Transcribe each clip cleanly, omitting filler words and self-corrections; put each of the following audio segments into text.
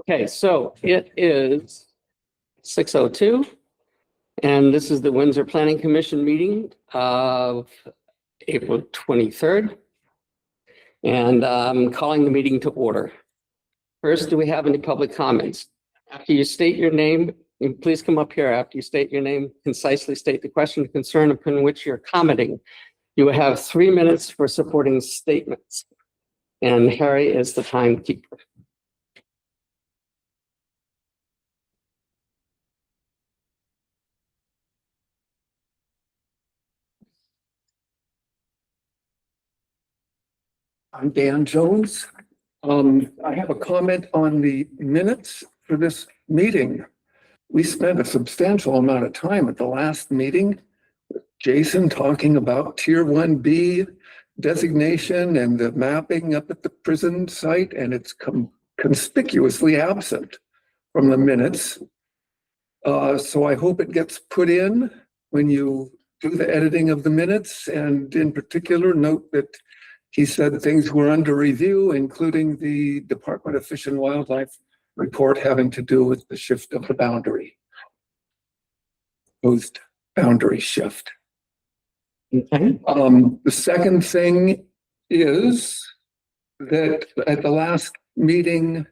Okay, so it is 6:02, and this is the Windsor Planning Commission meeting of April 23rd. And I'm calling the meeting to order. First, do we have any public comments? After you state your name, and please come up here after you state your name, concisely state the question or concern upon which you're commenting. You will have 3 minutes for supporting statements. And Harry is the timekeeper. I'm Dan Jones. I have a comment on the minutes for this meeting. We spent a substantial amount of time at the last meeting with Jason talking about Tier 1B designation and the mapping up at the prison site, and it's conspicuously absent from the minutes. So I hope it gets put in when you do the editing of the minutes, and in particular, note that he said things were under review, including the Department of Fish and Wildlife report having to do with the shift of the boundary. Proposed boundary shift. Okay. The second thing is that at the last meeting,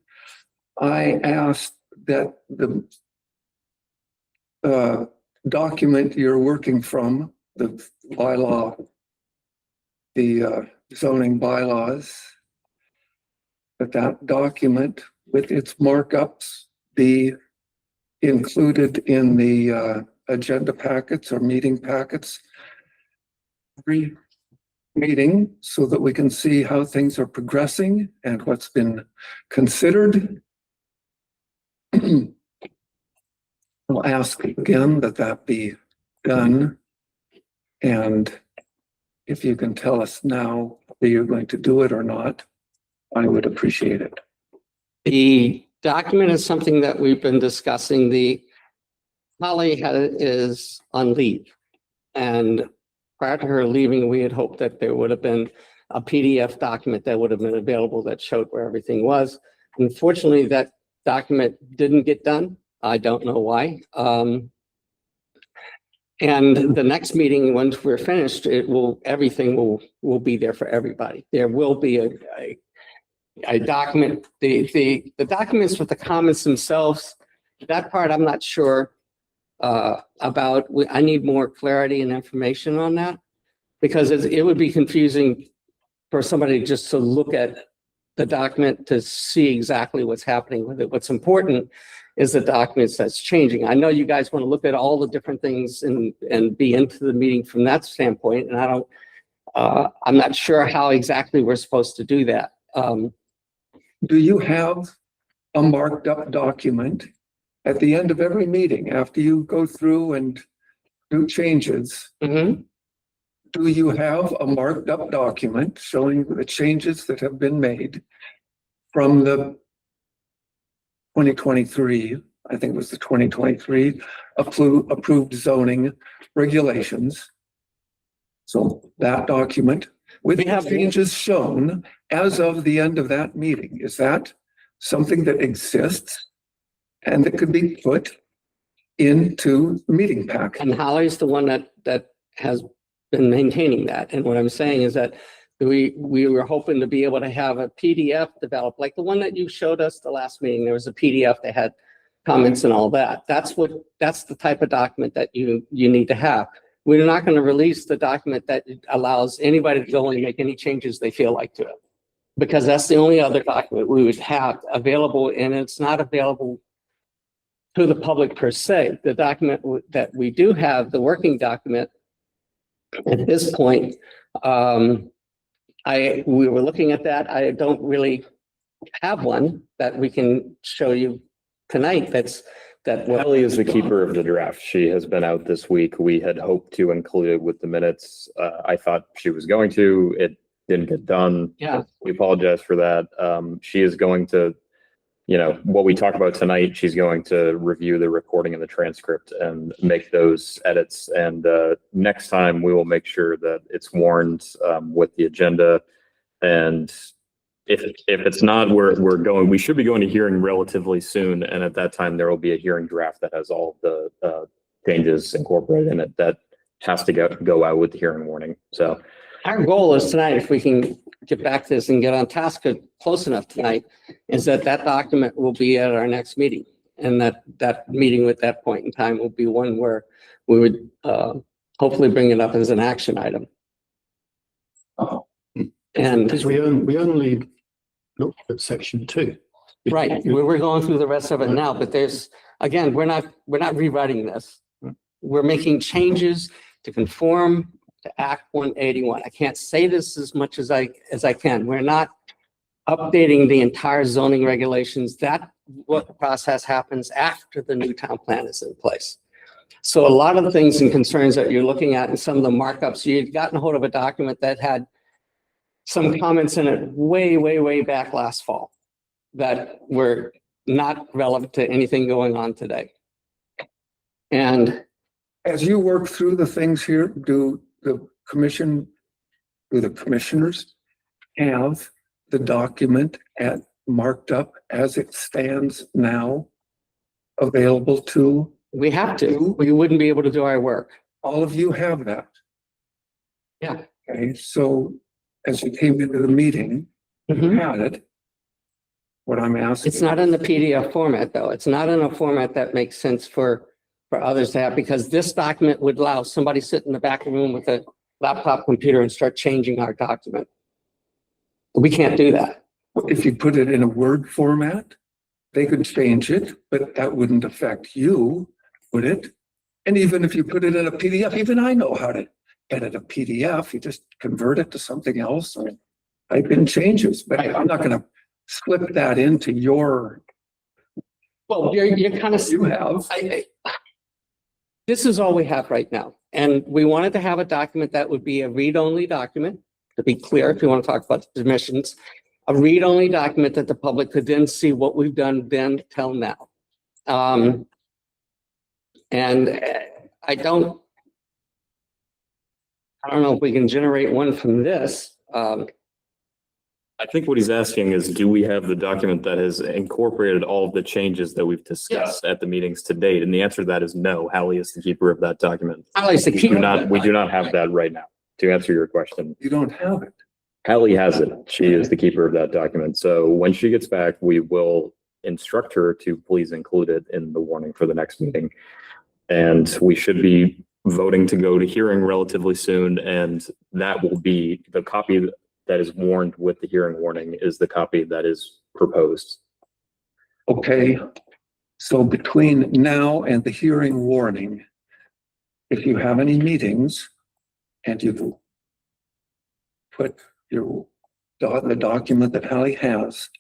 I asked that the document you're working from, the bylaw, the zoning bylaws, that document with its markups be included in the agenda packets or meeting packets every meeting, so that we can see how things are progressing and what's been considered. I'll ask again that be done, and if you can tell us now that you're going to do it or not, I would appreciate it. The document is something that we've been discussing. Holly is on leave, and prior to her leaving, we had hoped that there would have been a PDF document that would have been available that showed where everything was. Unfortunately, that document didn't get done. I don't know why. And the next meeting, once we're finished, everything will be there for everybody. There will be a document. The documents with the comments themselves, that part I'm not sure about. I need more clarity and information on that, because it would be confusing for somebody just to look at the document to see exactly what's happening with it. What's important is the documents that's changing. I know you guys want to look at all the different things and be into the meeting from that standpoint, and I'm not sure how exactly we're supposed to do that. Do you have a marked up document at the end of every meeting after you go through and do changes? Mm-hmm. Do you have a marked up document showing the changes that have been made from the 2023, I think it was the 2023 approved zoning regulations? So that document with the changes shown as of the end of that meeting, is that something that exists and that could be put into the meeting pack? And Holly's the one that has been maintaining that. And what I'm saying is that we were hoping to be able to have a PDF developed, like the one that you showed us the last meeting. There was a PDF that had comments and all that. That's the type of document that you need to have. We're not going to release the document that allows anybody to go and make any changes they feel like to it, because that's the only other document we would have available, and it's not available to the public per se. The document that we do have, the working document, at this point, we were looking at that. I don't really have one that we can show you tonight. Holly is the keeper of the draft. She has been out this week. We had hoped to include it with the minutes. I thought she was going to. It didn't get done. Yeah. We apologize for that. She is going to, what we talk about tonight, she's going to review the recording and the transcript and make those edits. And next time we will make sure that it's warned with the agenda and if it's not, we should be going to hearing relatively soon. And at that time, there will be a hearing draft that has all the changes incorporated in it that has to go out with the hearing warning. So Our goal is tonight, if we can get back to this and get on task close enough tonight, is that document will be at our next meeting. And that meeting at that point in time will be one where we would hopefully bring it up as an action item. Oh. And Because we only looked at section 2. right, we're going through the rest of it now, but there's, again, we're not rewriting this. We're making changes to conform to Act 181. I can't say this as much as I can. We're not updating the entire zoning regulations. What the process happens after the new town plan is in place. So a lot of the things and concerns that you're looking at and some of the markups, you'd gotten a hold of a document that had some comments in it way back last fall that were not relevant to anything going on today. And As you work through the things here, do the commissioners have the document marked up as it stands now available to? we have to, we wouldn't be able to do our work. All of you have that. Yeah. Okay, so as you came into the meeting, you Mhm. had it. What I'm asking. It's not in the PDF format, though. It's not in a format that makes sense for others to have, because this document would allow somebody sit in the back of the room with a laptop computer and start changing our document. We can't do that. If you put it in a Word format, they could change it, but that wouldn't affect you, would it? And even if you put it in a PDF, even I know how to edit a PDF. You just convert it to something else and type in changes, but I'm not gonna slip that into your, Well, you're kind of, you have. this is all we have right now. And we wanted to have a document that would be a read-only document, to be clear, if you want to talk about the dimensions, a read-only document that the public could then see what we've done then till now. And I don't know if we can generate one from this. I think what he's asking is, do we have the document that has incorporated all of the changes that we've discussed at the meetings to date? And the answer to that is no. Hallie is the keeper of that document. Allie's the We keeper. do not have that right now, to answer your question. You don't have it. Hallie has it. She is the keeper of that document. So when she gets back, we will instruct her to please include it in the warning for the next meeting. And we should be voting to go to hearing relatively soon. And that will be the copy that is warned with the hearing warning is the copy that is proposed. Okay, so between now and the hearing warning, if you have any meetings and you put the document that Hallie has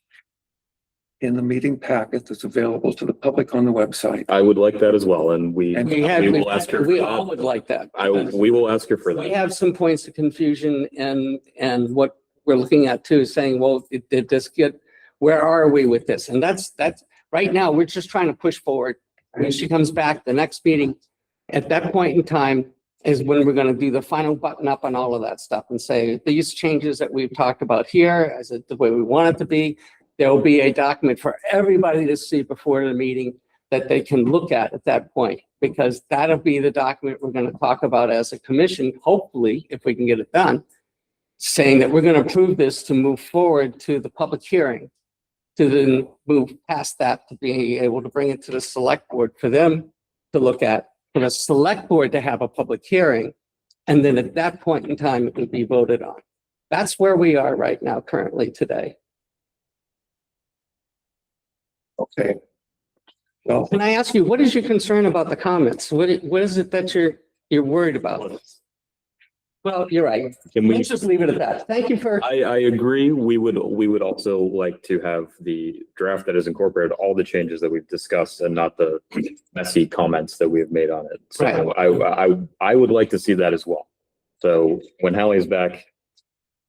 in the meeting packet that's available to the public on the website. I would like that as well. And we will ask her. We for all that. would like that. We will ask her for We that. have some points of confusion and what we're looking at too, saying, well, did this get, where are we with this? And that's right now, we're just trying to push forward. When she comes back, the next meeting, at that point in time is when we're going to do the final button up on all of that stuff and say, these changes that we've talked about here, as the way we want it to be, there will be a document for everybody to see before the meeting that they can look at that point, because that'll be the document we're going to talk about as a commission, hopefully, if we can get it done, saying that we're going to approve this to move forward to the public hearing, to then move past that, to be able to bring it to the select board for them to look at, for the select board to have a public hearing. And then at that point in time, it would be voted on. That's where we are right now, currently today. Okay. Well, Can I ask you, what is your concern about the comments? What is it that you're worried about? Well, you're right. Can we? Let's just leave it at that. Thank you for, I agree. We would also like to have the draft that has incorporated all the changes that we've discussed and not the messy comments that we have made on it. So I would like to see that as well. So when Hallie is back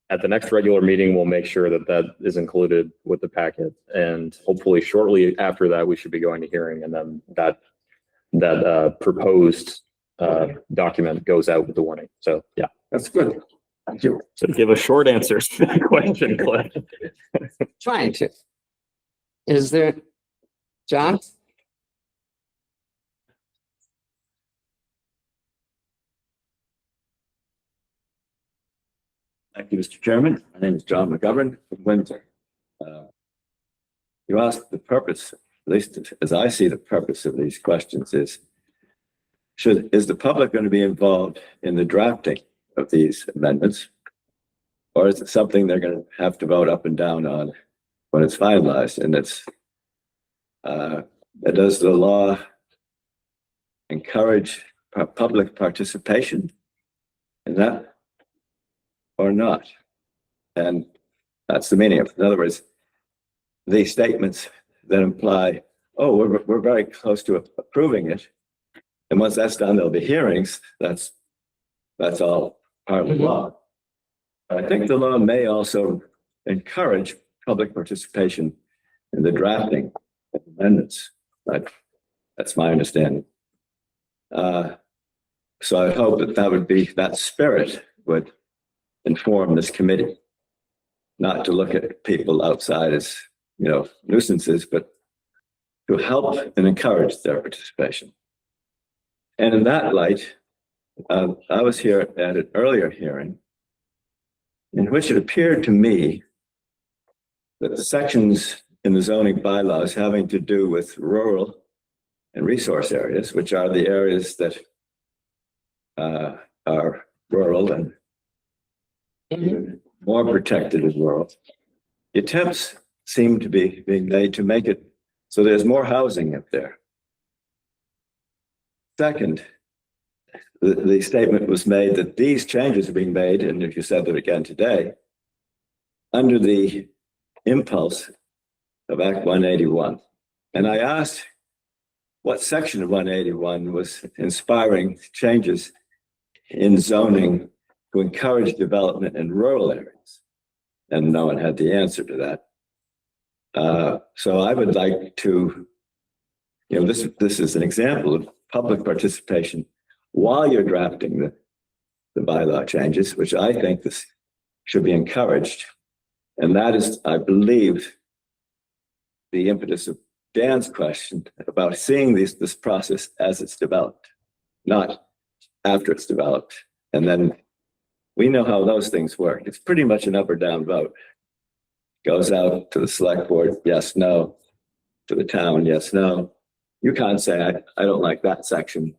at the next regular meeting, we'll make sure that that is included with the packet. And hopefully shortly after that, we should be going to hearing, and then that proposed document goes out with the warning. So yeah. that's good. So give a short answer to that question, Cliff. Trying to. Is there, John? Thank you, Mr. Chairman. My name is John McGovern from Windsor. You asked the purpose, at least as I see the purpose of these questions is the public going to be involved in the drafting of these amendments? Or is it something they're going to have to vote up and down on when it's finalized? And does the law encourage public participation in that or not? And that's the meaning of it. In other words, these statements that imply, oh, we're very close to approving it. And once that's done, there'll be hearings. That's all part of the law. But I think the law may also encourage public participation in the drafting of amendments. That's my understanding. So I hope that spirit would inform this committee, not to look at people outside as, nuisances, but to help and encourage their participation. And in that light, I was here at an earlier hearing in which it appeared to me that the sections in the zoning bylaws having to do with rural and resource areas, which are the areas that are rural and even more protected as rural, the attempts seem to be being made to make it so there's more housing up there. Second, the statement was made that these changes are being made, and if you said that again today, under the impulse of Act 181. And I asked what section of 181 was inspiring changes in zoning to encourage development in rural areas. And no one had the answer to that. So I would like to, this is an example of public participation while you're drafting the bylaw changes, which I think this should be encouraged. And that is, I believe, the impetus of Dan's question about seeing this process as it's developed, not after it's developed. And then we know how those things work. It's pretty much an up or down vote. Goes out to the select board, yes, no. To the town, yes, no. You can't say, I don't like that section.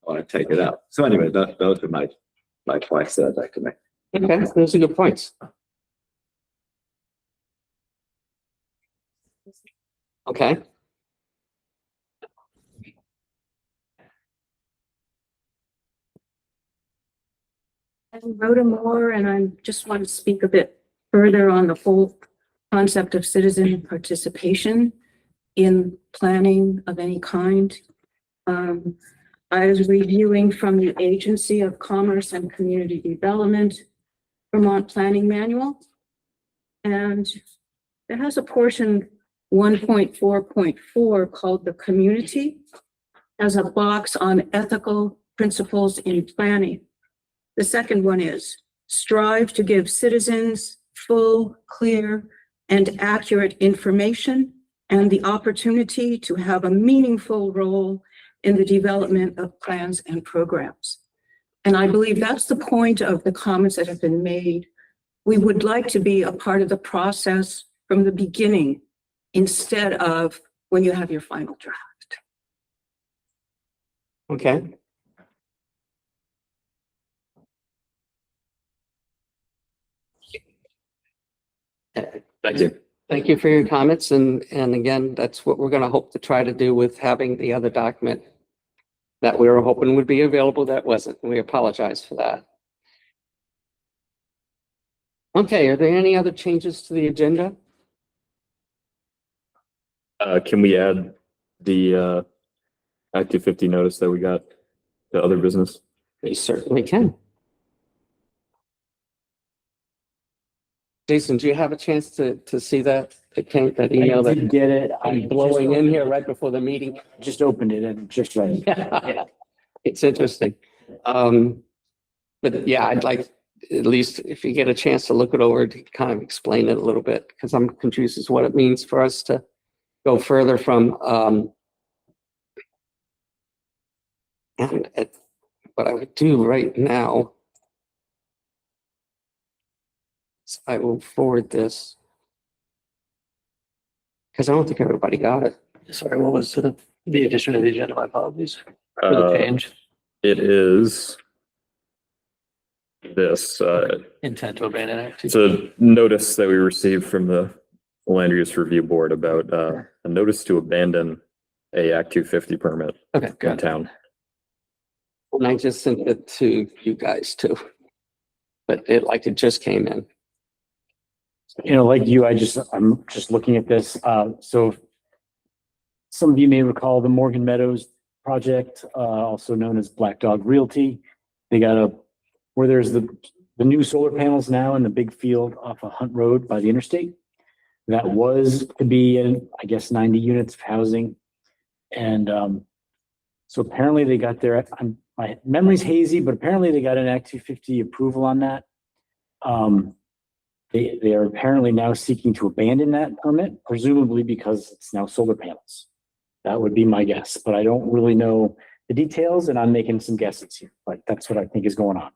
I want to take it out. So anyway, those are my points that I'd like to make. Okay, those are good points. Okay. I'm Rhoda Moore, and I just want to speak a bit further on the whole concept of citizen participation in planning of any kind. I was reviewing from the Agency of Commerce and Community Development, Vermont Planning Manual, and it has a portion 1.4.4 called the community, as a box on ethical principles in planning. The second one is strive to give citizens full, clear, and accurate information and the opportunity to have a meaningful role in the development of plans and programs. And I believe that's the point of the comments that have been made. We would like to be a part of the process from the beginning instead of when you have your final draft. Okay. Thank you. Thank you for your comments. And again, that's what we're going to hope to try to do with having the other document that we were hoping would be available that wasn't. We apologize for that. Okay, are there any other changes to the agenda? Can we add the Act 250 notice that we got to other business? We certainly can. Jason, do you have a chance to see that email I did that get it. I'm blowing in here right before the meeting? Just opened it and just read it. It's interesting. But yeah, I'd like at least if you get a chance to look it over, to kind of explain it a little bit, because I'm confused as to what it means for us to go further from, and what I would do right now is I will forward this, because I don't think everybody got it. Sorry, what was the addition to the agenda? My apologies for the Uh, change. It is this, Intent to abandon it's activity. a notice that we received from the Land Use Review Board about, a notice to abandon a Act 250 permit Okay, in good. town. And I just sent it to you guys too. But it just came in. You know, like you, I'm just looking at this. So some of you may recall the Morgan Meadows project, also known as Black Dog Realty. They got where there's the new solar panels now in the big field off of Hunt Road by the interstate. That was to be, I guess, 90 units of housing. And so apparently they got their, my memory's hazy, but apparently they got an Act 250 approval on that. They are apparently now seeking to abandon that permit, presumably because it's now solar panels. That would be my guess, but I don't really know the details, and I'm making some guesses here. Like, that's what I think is going on.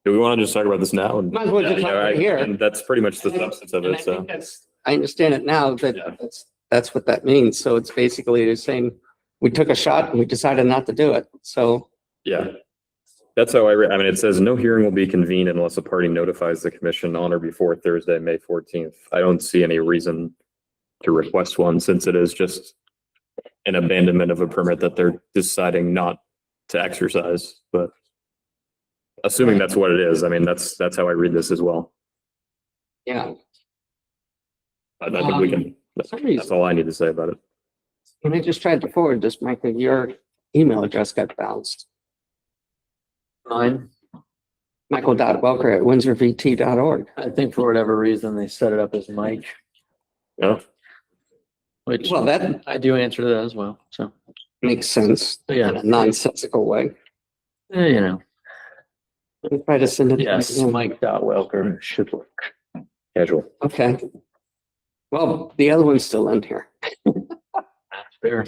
Do we want to just talk about this now? And Might as well just talk right here. And that's pretty much the substance of And it, I so. think I understand it now that Yeah. that's what that means. So it's basically they're saying, we took a shot and we decided not to do it. So Yeah. That's how I mean, it says no hearing will be convened unless a party notifies the commission on or before Thursday, May 14th. I don't see any reason to request one since it is just an abandonment of a permit that they're deciding not to exercise, but assuming that's what it is, I mean, that's how I read this as well. yeah. I think we can, that's all I need to say about it. When I just tried to forward this, Michael, your email address got bounced. Mine, Michael.welker@windsorvt.org. I think for whatever reason, they set it up as Mike, Yeah. which Well, that I do answer to that as well. So, makes sense yeah, in a nonsensical way. you know, Let me try to send it. yes, Mike.Welker should work. Casual. Okay. Well, the other one's still in here. That's fair.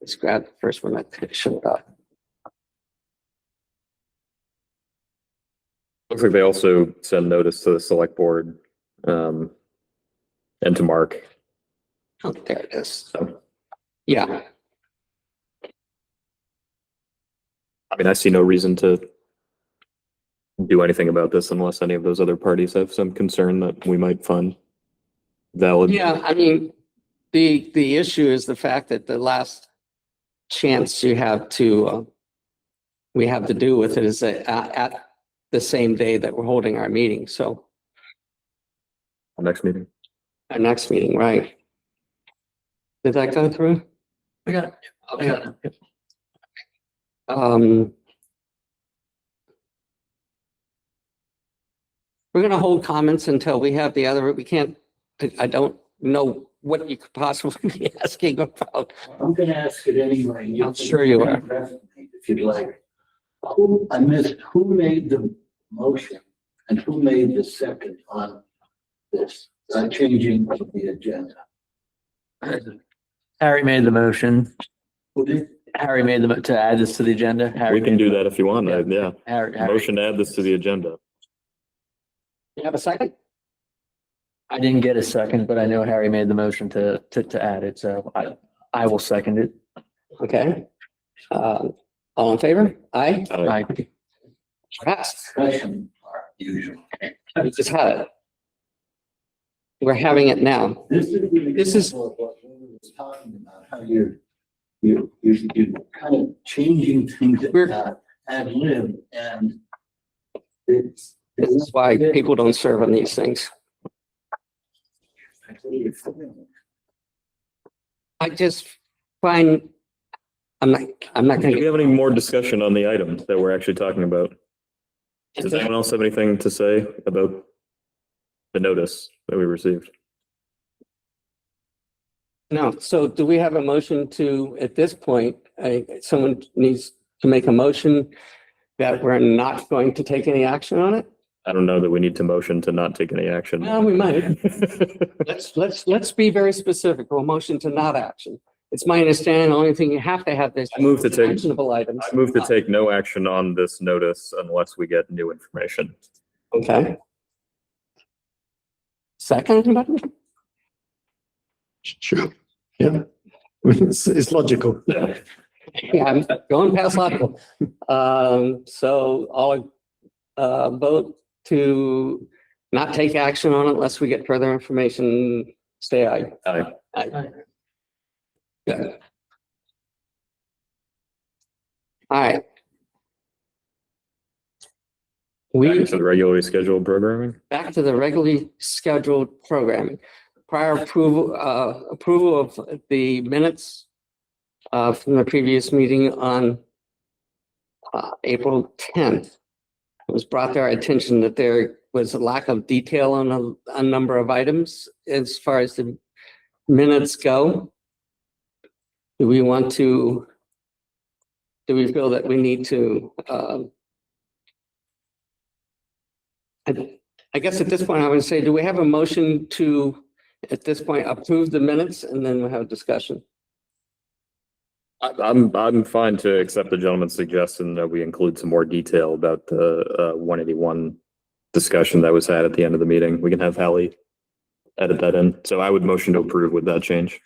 Let's grab the first one that showed up. Looks like they also send notice to the select board, and to Mark. Oh, there it is. So, Yeah. I mean, I see no reason to do anything about this unless any of those other parties have some concern that we might find valid. Yeah, I mean, the issue is the fact that the last chance you have to, we have to do with it is at the same day that we're holding our meeting. So Next meeting. our next meeting, right? Did that go through? I got it. I got it. We're gonna hold comments until we have the other, we can't, I don't know what you could possibly be asking about. I'm gonna ask it anyway. I'm sure you are. If you'd like. I missed, who made the motion and who made the second on this, changing of the agenda? Harry made the motion. Who did? Harry made to add this to the agenda. Harry We can made do the- that if you want. Yeah. Harry, Motion to add this to the agenda. You have a second? I didn't get a second, but I know Harry made the motion to add it, so I will second it. Okay. All in favor? Aye. I, Passed. Discussion part usually. We just had it. We're having it now. This is. This is- What we were talking about, how you're kind of changing things ad lib and it's. This is why people don't serve on these things. I just find, I'm not Do gonna we have any more discussion on the item that we're actually talking about? Does anyone else have anything to say about the notice that we received? no. So do we have a motion to, at this point, someone needs to make a motion that we're not going to take any action on it? I don't know that we need to motion to not take any action. Well, we might. Let's be very specific. We'll motion to not action. It's my understanding, the only thing you have to have this. I move to take- Actionable items. I move to take no action on this notice unless we get new information. Okay. Second, anybody? Sure. Yeah. It's logical. Yeah, I'm going past logical. So I'll vote to not take action on it unless we get further information. Stay aye. Aye. Aye. Good. All right. Back to the regularly scheduled programming. Back to the regularly scheduled programming. Prior approval of the minutes from the previous meeting on April 10th. It was brought to our attention that there was a lack of detail on a number of items as far as the minutes go. Do we feel that we need to, I guess at this point, I would say, do we have a motion to, at this point, approve the minutes and then we'll have a discussion? I'm fine to accept the gentleman's suggestion that we include some more detail about the 181 discussion that was had at the end of the meeting. We can have Hallie edit that in. So I would motion to approve with that change.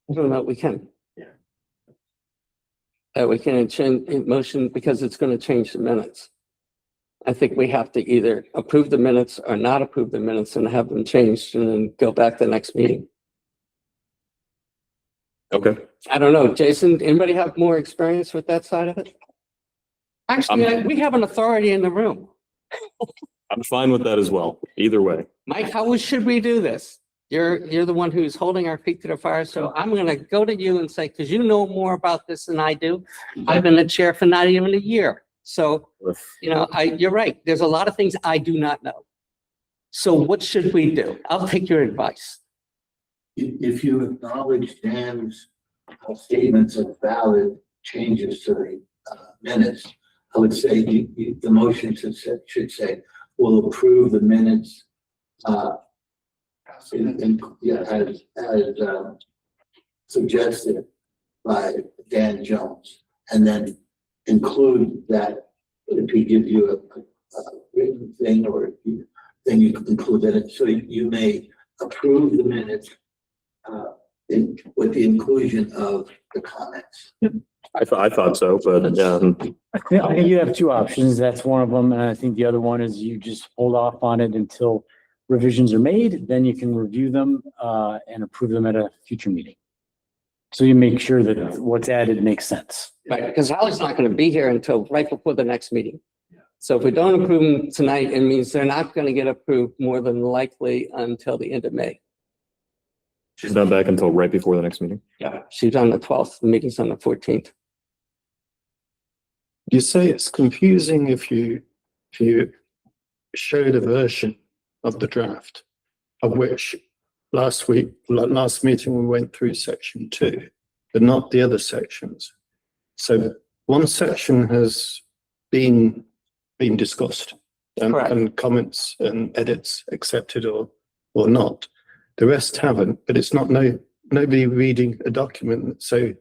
I don't know, we can. We can change motion because it's going to change the minutes. I think we have to either approve the minutes or not approve the minutes and have them changed and then go back to the next meeting. Okay. I don't know, Jason, anybody have more experience with that side of it? Actually, we have an authority in the room. I'm fine with that as well. Either way. Mike, how should we do this? You're the one who's holding our feet to the fire, so I'm gonna go to you and say, because you know more about this than I do. I've been the chair for not even a year. So, you know, you're right. There's a lot of things I do not know. So what should we do? I'll take your advice. If you acknowledge Dan's statements of valid changes to the minutes, I would say the motion should say, we'll approve the minutes as suggested by Dan Jones, and then include that if he gives you a written thing or then you can include that. So you may approve the minutes with the inclusion of the comments. I thought so, but I think you have two options. That's one of them. And I think the other one is you just hold off on it until revisions are made. Then you can review them and approve them at a future meeting. So you make sure that what's added makes sense. Right, because Hallie's not gonna be here until right before the next meeting. So if we don't approve them tonight, it means they're not gonna get approved more than likely until the end of May. she's not back until right before the next meeting. Yeah. She's on the 12th, the meeting's on the 14th. You say it's confusing if you show the version of the draft, of which last meeting we went through section 2, but not the other sections. So one section has been discussed Correct. and comments and edits accepted or not. The rest haven't, but it's not nobody reading a document that say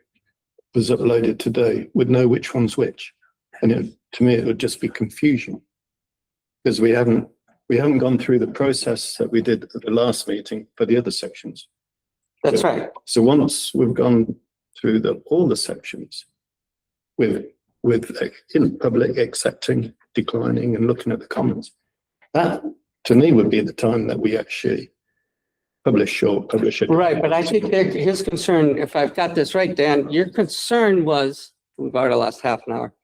was uploaded today would know which one's which. And to me, it would just be confusion because we haven't gone through the process that we did at the last meeting for the other sections. That's right. So once we've gone through all the sections with public accepting, declining and looking at the comments, that to me would be the time that we actually publish it. Right, but I think his concern, if I've got this right, Dan, your concern was, we've already lost half an hour.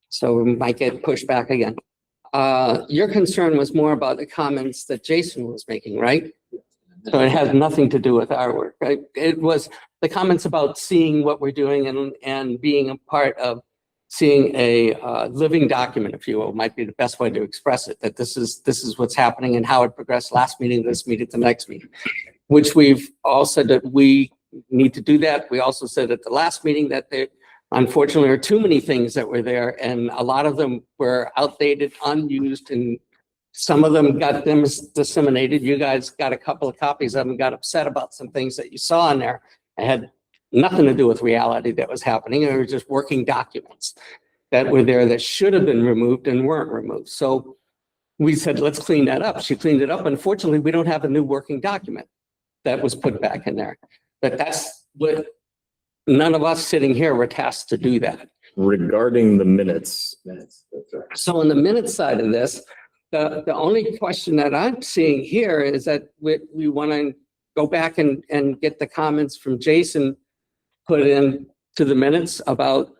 So we might get pushed back again. Your concern was more about the comments that Jason was making, right? So it has nothing to do with our work, right? It was the comments about seeing what we're doing and being a part of seeing a living document, if you will, might be the best way to express it, that this is what's happening and how it progressed last meeting, this meeting, the next meeting, which we've all said that we need to do that. We also said at the last meeting that unfortunately, there are too many things that were there, and a lot of them were outdated, unused, and some of them got them disseminated. You guys got a couple of copies of them, got upset about some things that you saw in there. It had nothing to do with reality that was happening. They were just working documents that were there that should have been removed and weren't removed. So we said, let's clean that up. She cleaned it up. Unfortunately, we don't have a new working document that was put back in there. But that's what, none of us sitting here were tasked to do that. Regarding the minutes, So on the minutes side of this, the only question that I'm seeing here is that we want to go back and get the comments from Jason put in to the minutes about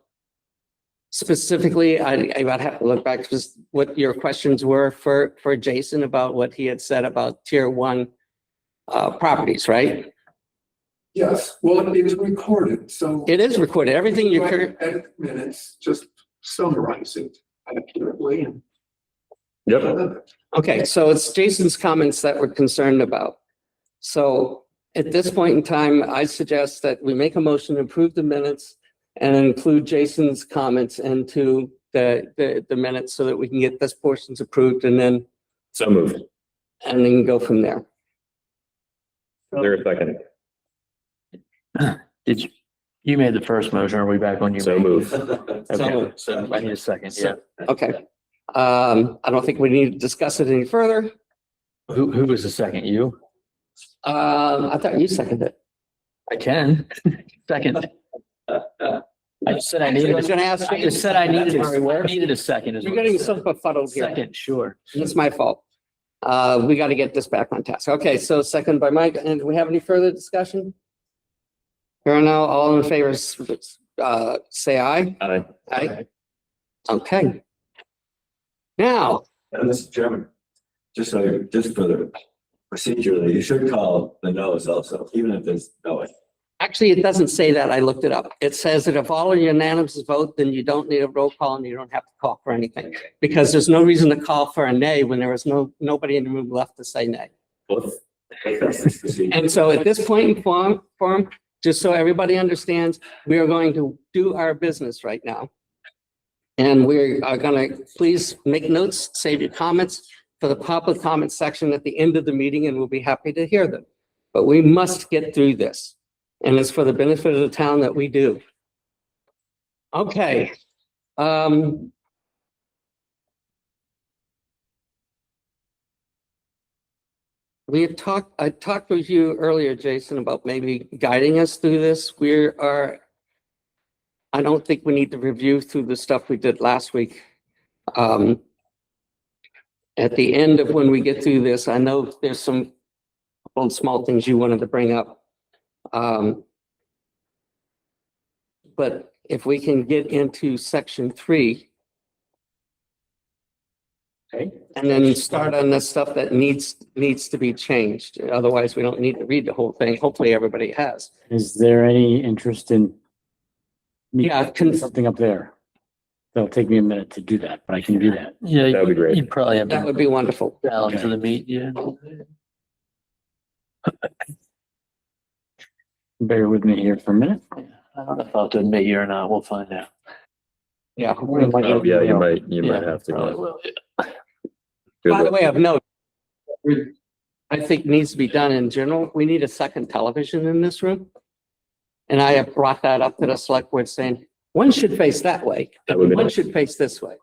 specifically, I would have to look back to what your questions were for Jason about what he had said about tier one properties, right? Yes, well, it's recorded, so. It is recorded. Everything you Edit minutes, just summarize it accurately and. yep, Okay, so it's Jason's comments that we're concerned about. So at this point in time, I suggest that we make a motion to approve the minutes and include Jason's comments into the minutes so that we can get this portions approved and then so moved. go from there. Is there a second? Did you made the first motion? Are we back on you? So moved. Okay, so I need a second, yeah. Okay. I don't think we need to discuss it any further. Who was the second? You? I thought you seconded it. I can. Second. I just said I I needed, was gonna ask I you. just said I needed a second. is You're what I getting said. yourself befuddled here. Second, sure. It's my fault. We got to get this back on task. Okay, so second by Mike, and do we have any further discussion? Here now, all in favor, say aye. Aye. Aye. Okay. Now, Mr. Chairman, just for the procedurally, you should call the no's also, even if there's no. actually, it doesn't say that. I looked it up. It says that if all are unanimous vote, then you don't need a roll call and you don't have to call for anything. Because there's no reason to call for a nay when there was nobody in the room left to say nay. And so at this point in form, just so everybody understands, we are going to do our business right now. And we are going to, please make notes, save your comments for the public comment section at the end of the meeting, and we'll be happy to hear them. But we must get through this. And it's for the benefit of the town that we do. Okay. I talked with you earlier, Jason, about maybe guiding us through this. I don't think we need to review through the stuff we did last week. At the end of when we get through this, I know there's some small things you wanted to bring up. But if we can get into section 3. Okay. And then start on the stuff that needs to be changed. Otherwise, we don't need to read the whole thing. Hopefully, everybody has. Is there any interest in me Yeah, putting something up there? That'll take me a minute to do that, but I can do that. Yeah. That'd be great. You'd probably have That to would be wonderful. dial into the meet, yeah. Bear with me here for a minute. I don't know if I'll have to admit you or not. We'll find out. Yeah. Oh, yeah, you might have Probably to. will. By the way, I've noted, I think needs to be done in general. We need a second television in this room. And I have brought that up to the select board saying, one should face that way. That would be One nice. should face this way.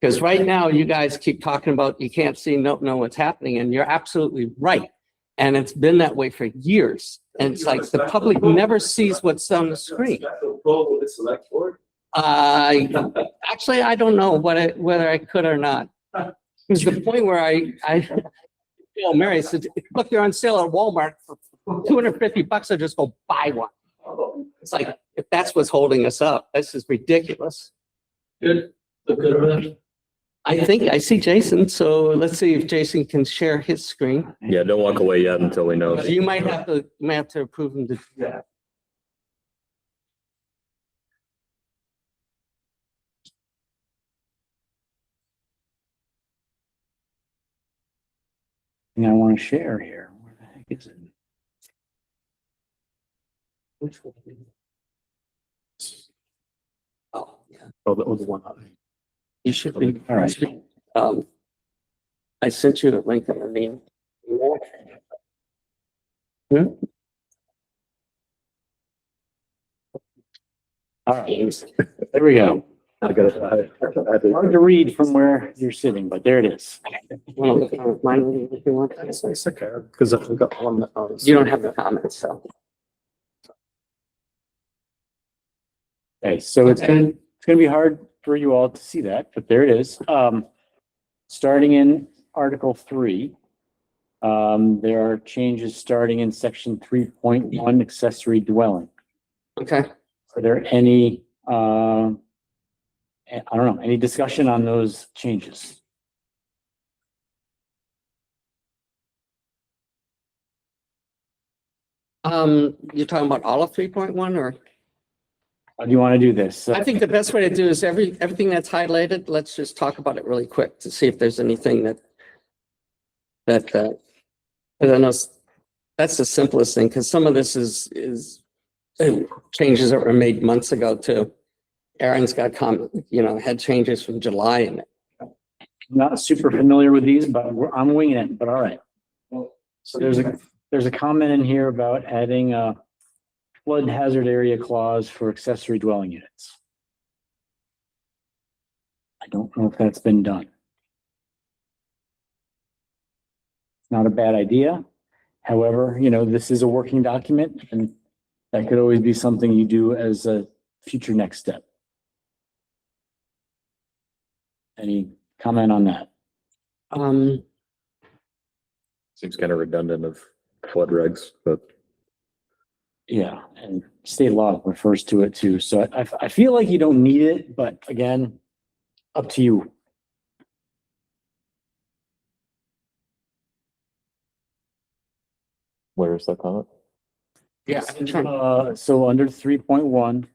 Because right now you guys keep talking about you can't see, know what's happening, and you're absolutely right. And it's been that way for years. And it's like the public never sees what's on the screen. Actually, I don't know whether I could or not. It's the point where Mary said, look, you're on sale at Walmart for $250. I'll just go buy one. It's like, if that's what's holding us up, this is ridiculous. Good. Look good over there. I think I see Jason, so let's see if Jason can share his screen. Yeah, don't walk away yet until we know. You might have to approve him to do that. Thing I want to share here. Where the heck is it? Oh, the one. You should be. All right. I sent you a link, I mean. All right, there we go. I gotta, Hard to read from where you're sitting, but there it is. Well, look at mine if you want. It's okay, because I've got one that I was. You don't have the comments, so. Okay, so it's gonna be hard for you all to see that, but there it is. Starting in Article 3, there are changes starting in section 3.1 accessory dwelling. Okay. Are there any, I don't know, any discussion on those changes? You're talking about all of 3.1 or? How do you want to do this? I think the best way to do is everything that's highlighted, let's just talk about it really quick to see if there's anything that, because I know that's the simplest thing, because some of this is changes that were made months ago too. Aaron's got had changes from July in it. Not super familiar with these, but I'm winging it, but all right. So there's a comment in here about adding a flood hazard area clause for accessory dwelling units. I don't know if that's been done. It's not a bad idea. However, this is a working document and that could always be something you do as a future next step. Any comment on that? seems kind of redundant of flood regs, but Yeah, and state law refers to it too. So I feel like you don't need it, but again, up to you. where is that comment? Yeah. So under 3.1,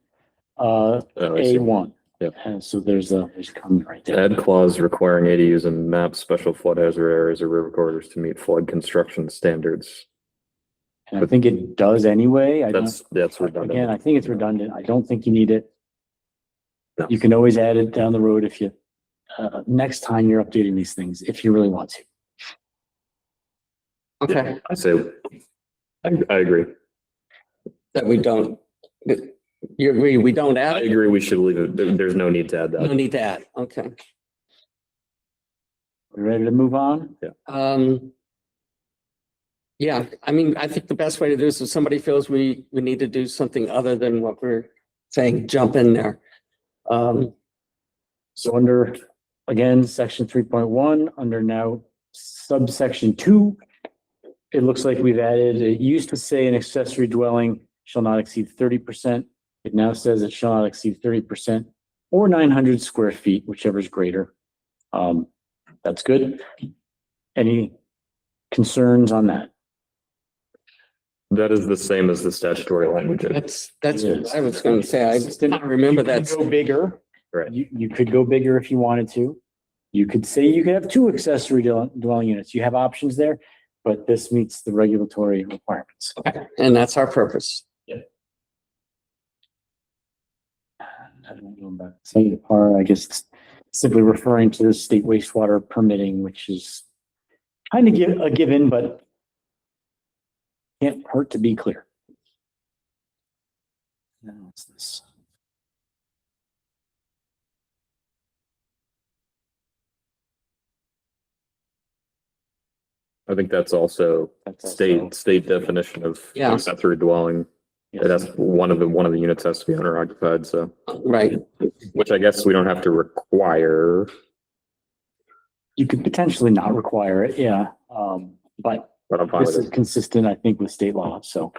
Oh, I see. A1. Yep. And so there's a comment right there. Add clause requiring ADUs and map special flood hazard areas or river corridors to meet flood construction standards. And I think it does anyway. That's redundant. Again, I think it's redundant. I don't think you need it. No. You can always add it down the road if you, next time you're updating these things, if you really want to. Okay, I say, I agree. that we don't, you agree, we don't I add it? agree. We should leave it. There's no need to add No that. need to add, okay. We ready to move on? Yeah, I mean, I think the best way to do this is if somebody feels we need to do something other than what we're saying, jump in there. So under, again, section 3.1, under now subsection 2, it looks like we've added, it used to say an accessory dwelling shall not exceed 30%. It now says it shall not exceed 30% or 900 square feet, whichever is greater. That's good. Any concerns on that? That is the same as the statutory language. That's what Yes. I was gonna say, I just didn't remember You could that. Go bigger. Right. You could go bigger if you wanted to. You could say you could have 2 accessory dwelling units. You have options there, but this meets the regulatory requirements. And that's our purpose. I don't know about the second part. I guess it's simply referring to the state wastewater permitting, which is kind of a given, but can't hurt to be clear. Now what's this? I think that's also That's also- state definition of Yeah. accessory dwelling. It has one of the units has to be owner occupied, so, Right, which I guess we don't have to require. You could potentially not require it, yeah. But But I'm fine this with is it. consistent, I think, with state law, so.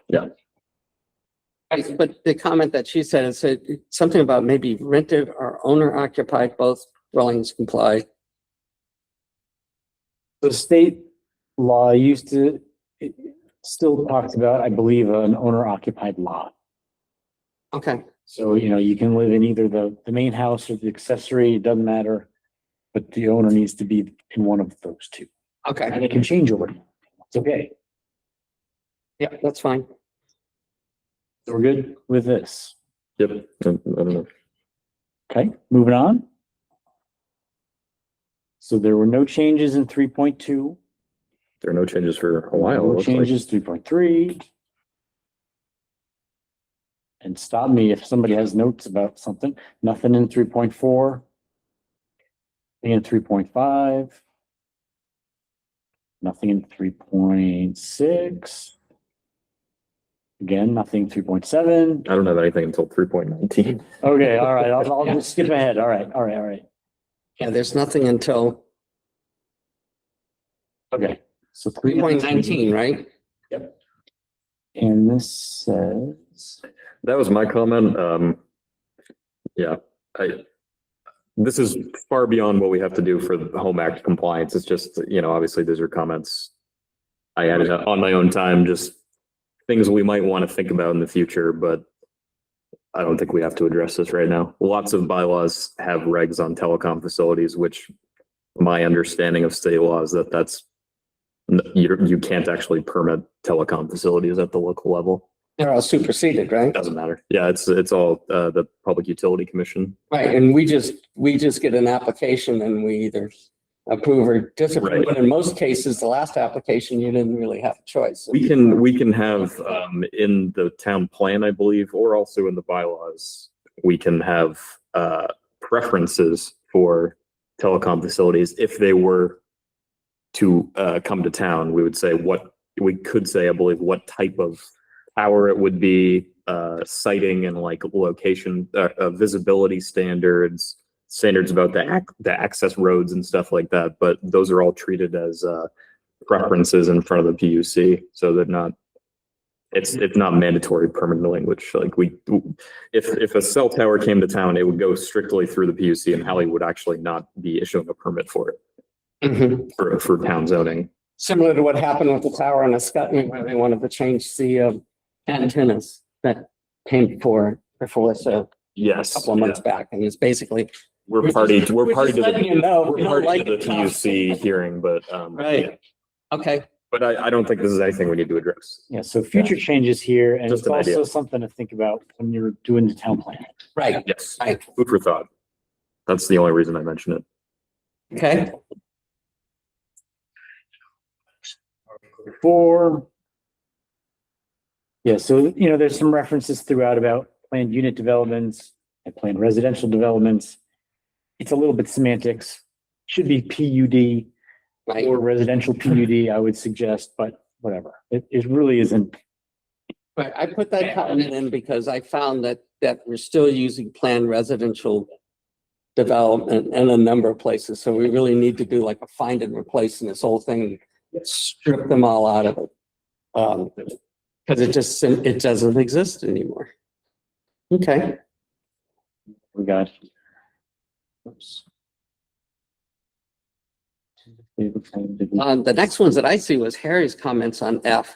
Right, but the comment that she said, it said something about maybe rented or owner occupied, both dwellings comply. The state law used to, it still talks about, I believe, an owner occupied lot. Okay, So, you can live in either the main house or the accessory, it doesn't matter. But the owner needs to be in one of those two. And okay, it can change over time. It's okay. yeah, that's fine. So we're good with this. Yep. I don't know. Okay, moving on. So there were no changes in 3.2. There are no changes for a while. it No looks like. changes, 3.3. And stop me if somebody has notes about something. Nothing in 3.4. Nothing in 3.5. Nothing in 3.6. Again, nothing 3.7. I don't have anything until 3.19. Okay, all right, I'll just skip ahead. All right. Yeah, there's nothing until Okay, so 3.19, right? And this says, That was my comment. Yeah, this is far beyond what we have to do for the Home Act compliance. It's just, obviously these are comments I added on my own time, just things we might want to think about in the future, but I don't think we have to address this right now. Lots of bylaws have regs on telecom facilities, which my understanding of state law is that's you can't actually permit telecom facilities at the local level. They're all superseded, right? Doesn't matter. Yeah, it's all the Public Utility Commission. Right, and we just get an application and we either approve or disapprove. Right. But in most cases, the last application, you didn't really have a choice. We can have in the town plan, I believe, or also in the bylaws, we can have preferences for telecom facilities. If they were to come to town, we could say, I believe, what type of power it would be, siting and like location, visibility standards about the access roads and stuff like that. But those are all treated as preferences in front of the PUC, so they're not. It's not mandatory permanent language. Like if a cell tower came to town, it would go strictly through the PUC, and Hallie would actually not be issuing a permit for it for town zoning. Similar to what happened with the tower on Escutney, where they wanted to change the antennas that came before us a Yes, couple of months back, and it's basically we're party to we're just the letting you know, we we're don't party like to the it. PUC hearing, but Right. Okay. But I don't think this is anything we need to address. yeah, so future changes here, and Just it's an also idea. something to think about when you're doing the town plan. Right. Yes, Right. food for thought. That's the only reason I mention it. Okay. 4. Yeah, so, there's some references throughout about planned unit developments and planned residential developments. It's a little bit semantics. Should be PUD Right. or residential PUD, I would suggest, but whatever. It really isn't. Right. I put that comment in because I found that we're still using planned residential development in a number of places. So we really need to do like a find and replace in this whole thing, strip them all out of it. Because it doesn't exist anymore. Okay. We got. Oops. The next ones that I see was Harry's comments on F.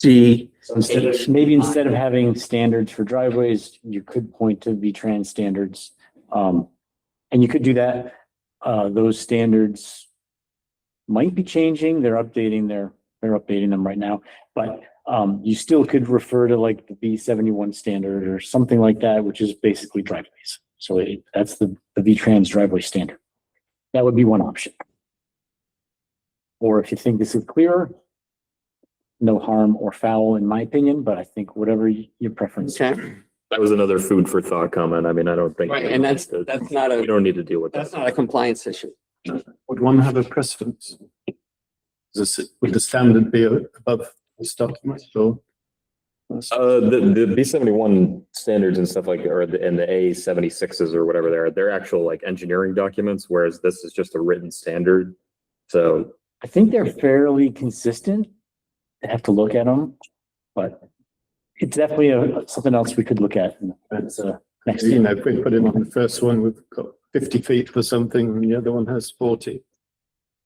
G. So maybe instead of having standards for driveways, you could point to V-Trans standards. And you could do that. Those standards might be changing. They're updating them right now, but you still could refer to like the B71 standard or something like that, which is basically driveways. So that's the V-Trans driveway standard. That would be one option. Or if you think this is clearer, no harm or foul in my opinion, but I think whatever your preference. Okay. That was another food for thought comment. I mean, I don't think. Right. And that's not We don't need to deal with that's that. not a compliance issue. Would one have a precedence? Would the standard be above this document or? The B71 standards and stuff like, and the A76s or whatever they're actual like engineering documents, whereas this is just a written standard. So I think they're fairly consistent. I have to look at them, but it's definitely something else we could look at. That's next You year. know, if we put it on the first one, we've got 50 feet for something and the other one has 40.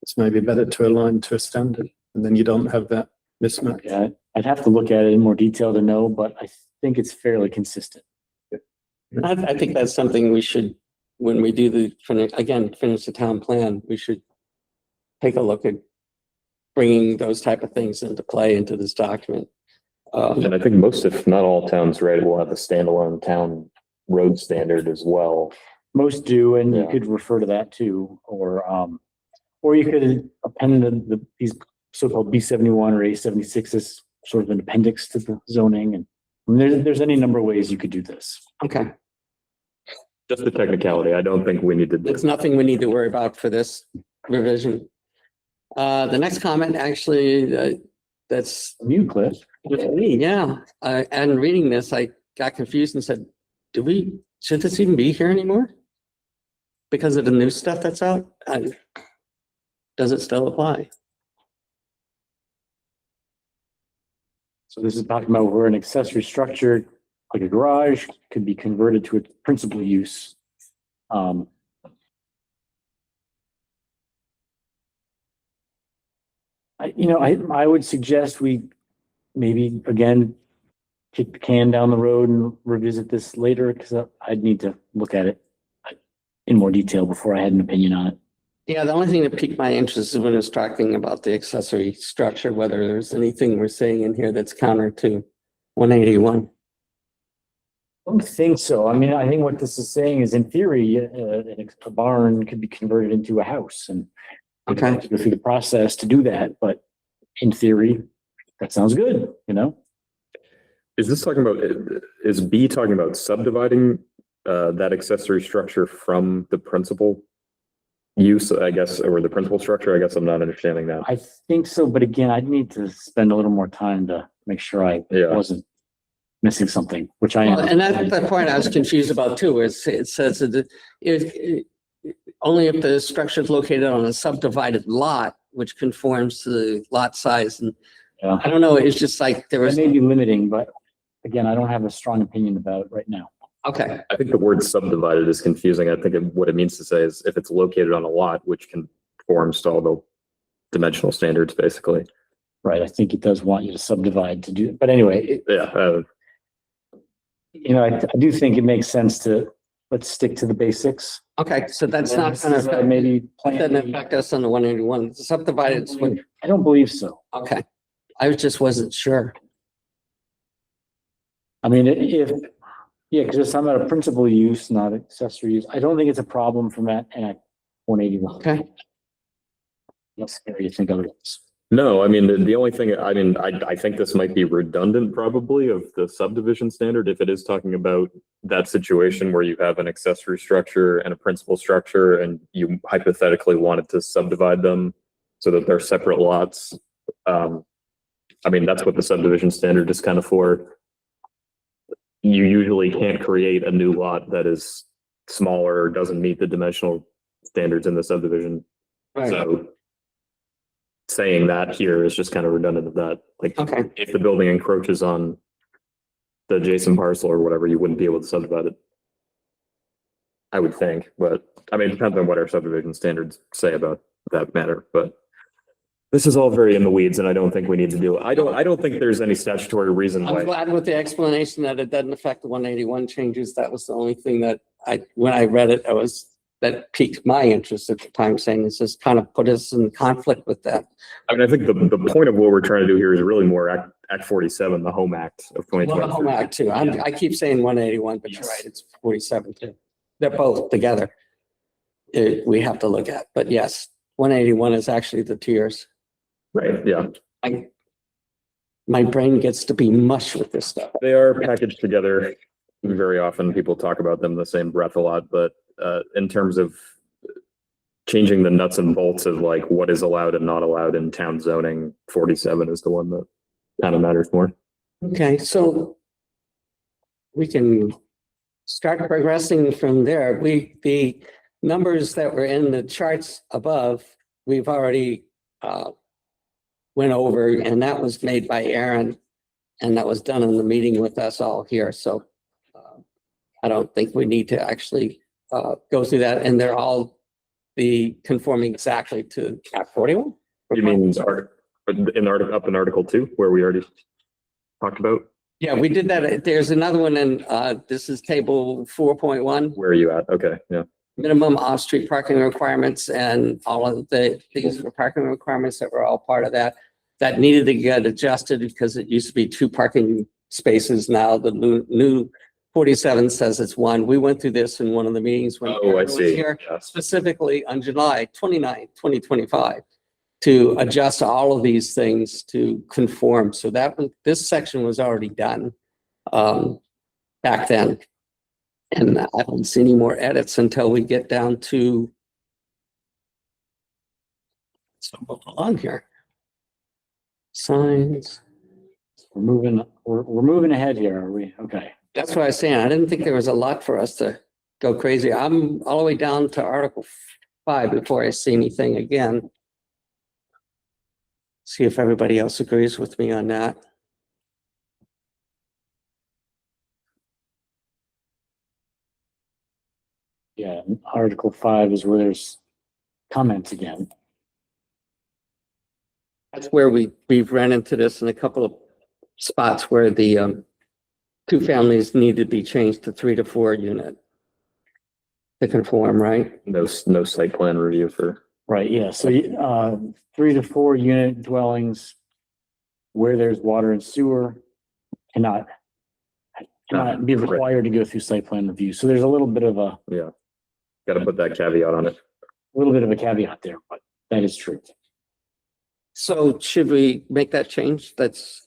It's maybe better to align to a standard and then you don't have that mismatch. Yeah, I'd have to look at it in more detail to know, but I think it's fairly consistent. I think that's something we should, when we do finish the town plan, we should take a look at bringing those type of things into play into this document. and I think most, if not all towns, right, will have a standalone town road standard as well. Most do, and you Yeah. could refer to that too, or you could append these so-called B71 or A76 as sort of an appendix to the zoning. And I mean, there's any number of ways you could do this. Okay, Just the technicality. I don't think we need to. it's nothing we need to worry about for this revision. The next comment, actually, that's You, Cliff. me, yeah. And reading this, I got confused and said, should this even be here anymore? Because of the new stuff that's out? Does it still apply? So this is talking about where an accessory structure, like a garage, could be converted to its principal use. I would suggest we maybe again kick the can down the road and revisit this later, because I'd need to look at it in more detail before I had an opinion on it. Yeah, the only thing that piqued my interest is when it's talking about the accessory structure, whether there's anything we're saying in here that's counter to 181. I don't think so. I mean, I think what this is saying is, in theory, a barn could be converted into a house, and Okay. go through the process to do that. But in theory, that sounds good, you know? Is this talking about, is B talking about subdividing that accessory structure from the principal use, I guess, or the principal structure? I guess I'm not understanding that. I think so, but again, I'd need to spend a little more time to make sure I Yeah. wasn't missing something, which I am. Well, and that's the point I was confused about too, is it says that only if the structure is located on a subdivided lot, which conforms to the lot size. And Yeah. I don't know, it's just like there That was, may be limiting, but again, I don't have a strong opinion about it right now. okay, I think the word subdivided is confusing. I think what it means to say is if it's located on a lot, which conforms to all the dimensional standards, basically. Right, I think it does want you to subdivide to do it, but anyway, Yeah. I do think it makes sense to, let's stick to the basics. okay, so that's not This is, maybe doesn't plan. affect us on the 181. Subdivided, is when- I don't believe so. okay. I just wasn't sure. I mean, because it's talking about a principal use, not accessory use. I don't think it's a problem from that Act 181. Okay, That's scary to think otherwise. No, I mean, the only thing, I mean, I think this might be redundant probably of the subdivision standard if it is talking about that situation where you have an accessory structure and a principal structure and you hypothetically wanted to subdivide them so that they're separate lots. I mean, that's what the subdivision standard is kind of for. You usually can't create a new lot that is smaller or doesn't meet the dimensional standards in the subdivision. right, So saying that here is just kind of redundant of that. Like, okay, if the building encroaches on the adjacent parcel or whatever, you wouldn't be able to subdivide it. I would think, but I mean, it depends on what our subdivision standards say about that matter, but this is all very in the weeds and I don't think we need to do it. I don't think there's any statutory reason I'm why. glad with the explanation that it doesn't affect the 181 changes. That was the only thing that when I read it, that piqued my interest at the time, saying this just kind of put us in conflict with that. I mean, I think the point of what we're trying to do here is really more Act 47, the Home Act of Well, the Home 2023. Act too. I keep saying 181, but you're Yes. right, it's 47 too. They're both together. We have to look at, but yes, 181 is actually the tiers. Right, yeah. My brain gets to be mush with this stuff. They are packaged together. Very often people talk about them in the same breath a lot, but in terms of changing the nuts and bolts of like what is allowed and not allowed in town zoning, 47 is the one that kind of matters more. Okay, so we can start progressing from there. The numbers that were in the charts above, we've already went over, and that was made by Aaron, and that was done in the meeting with us all here. So I don't think we need to actually go through that, and they're all be conforming exactly to Act 41. You mean up in Article 2, where we already talked about? Yeah, we did that. There's another one, and this is table 4.1. Where are you at? Okay, yeah. Minimum off-street parking requirements, and all of these were parking requirements that were all part of that. That needed to get adjusted because it used to be 2 parking spaces. Now the new 47 says it's one. We went through this in one of the meetings when. Oh, I Aaron was see. here, Yeah. Specifically on July 29, 2025, to adjust all of these things to conform. So that one, this section was already done back then. And I don't see any more edits until we get down to on here. Signs. We're moving ahead here, are we? Okay. That's what I was saying. I didn't think there was a lot for us to go crazy. I'm all the way down to Article 5 before I see anything again. See if everybody else agrees with me on that. Yeah, Article 5 is where there's comments again. That's where we've ran into this in a couple of spots where the two families need to be changed to 3 to 4 unit to conform, right? No site plan review for, Right, yeah, so 3 to 4 unit dwellings where there's water and sewer cannot be Correct. required to go through site plan review. So there's a little bit of a got to put that caveat on it. caveat there, but that is true. So should we make that change? That's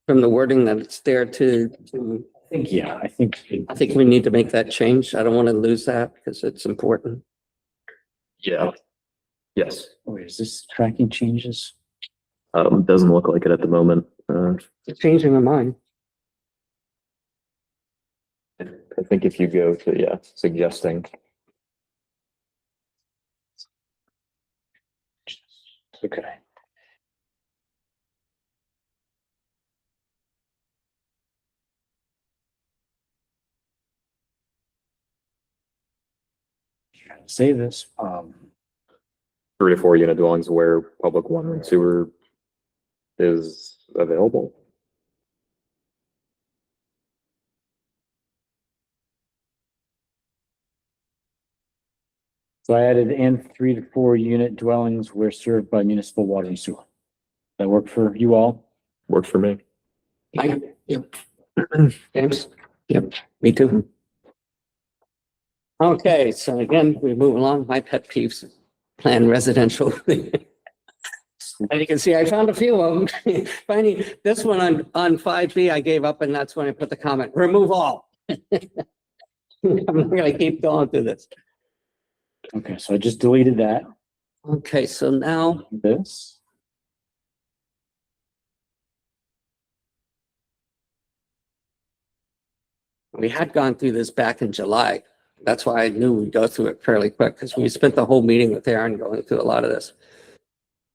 from the wording that it's there to, I think I think we need to make that change. I don't want to lose that because it's important. Yeah. Yes. wait, is this tracking changes? Doesn't look like it at the moment. It's changing my mind. I think if you go to, suggesting. Okay. Trying to say this, 3 to 4 unit dwellings where public water and sewer is available. so I added in 3 to 4 unit dwellings where served by municipal water and sewer. That work for you all? Works for me. Yep. James? Yep, me too. Okay, so again, we move along. My pet peeves, plan residential. And you can see, I found a few of them. Finding this one on 5B, I gave up, and that's when I put the comment, remove all. I'm not gonna keep going through this. Okay, so I just deleted that. Okay, so now, This. we had gone through this back in July. That's why I knew we'd go through it fairly quick, because we spent the whole meeting with Aaron going through a lot of this.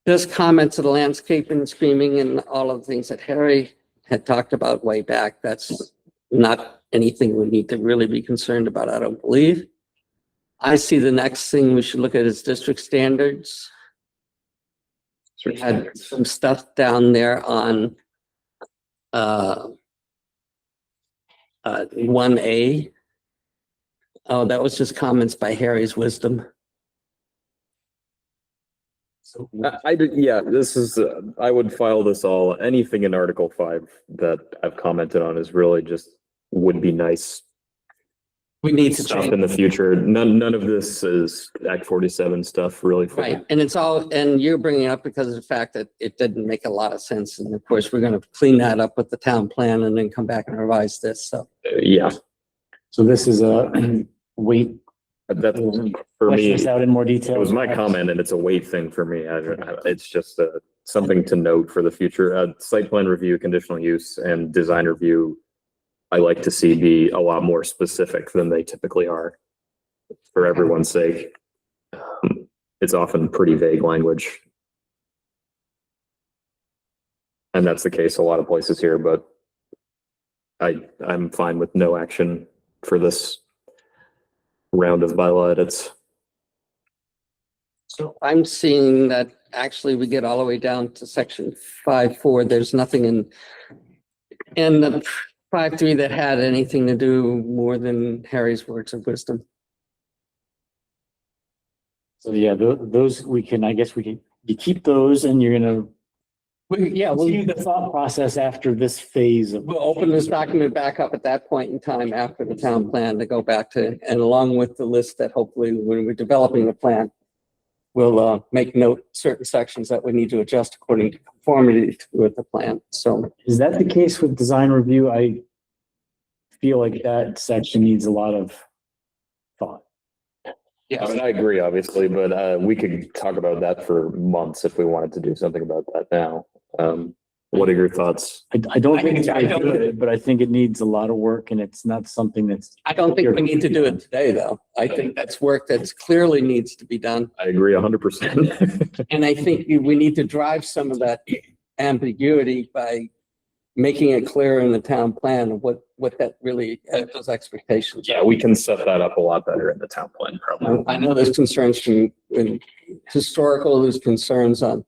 Just comments of the landscape and screening and all of the things that Harry had talked about way back. That's not anything we need to really be concerned about, I don't believe. I see the next thing we should look at is district standards. We had some stuff down there on 1A. Oh, that was just comments by Harry's wisdom. So This is, I would file this all, anything in Article 5 that I've commented on is really just, would be nice We need to stuff change. in the future. None of this is Act 47 stuff really. Right, and it's all, and you're bringing it up because of the fact that it didn't make a lot of sense. And of course, we're going to clean that up with the town plan and then come back and revise this, so. Yeah, So this is a wait. that, for Flesh me, this out in more detail. it was my comment and it's a weight thing for me. It's just something to note for the future. Site plan review, conditional use and design review, I like to see be a lot more specific than they typically are for everyone's sake. It's often pretty vague language. And that's the case a lot of places here, but I'm fine with no action for this round of bylaw edits. So I'm seeing that actually we get all the way down to section 5.4. There's nothing in the 5.3 that had anything to do more than Harry's words of wisdom. So yeah, those we can, I guess we can, you keep those and you're gonna We'll see the thought process after this phase of. we'll open this document back up at that point in time after the town plan to go back to, and along with the list that hopefully when we're developing the plan, we'll make note certain sections that we need to adjust according to conformity with the plan. So Is that the case with design review? I feel like that section needs a lot of thought. I mean, I agree, obviously, but we could talk about that for months if we wanted to do something about that now. What are your thoughts? I don't think it's I don't- good, but I think it needs a lot of work and it's not something that's. I don't think we need to do it today, though. I think that's work that's clearly needs to be done. I agree 100%. And I think we need to drive some of that ambiguity by making it clear in the town plan of what that really, those expectations. Yeah, we can set that up a lot better in the town plan, probably. I know there's concerns from in historical, there's concerns on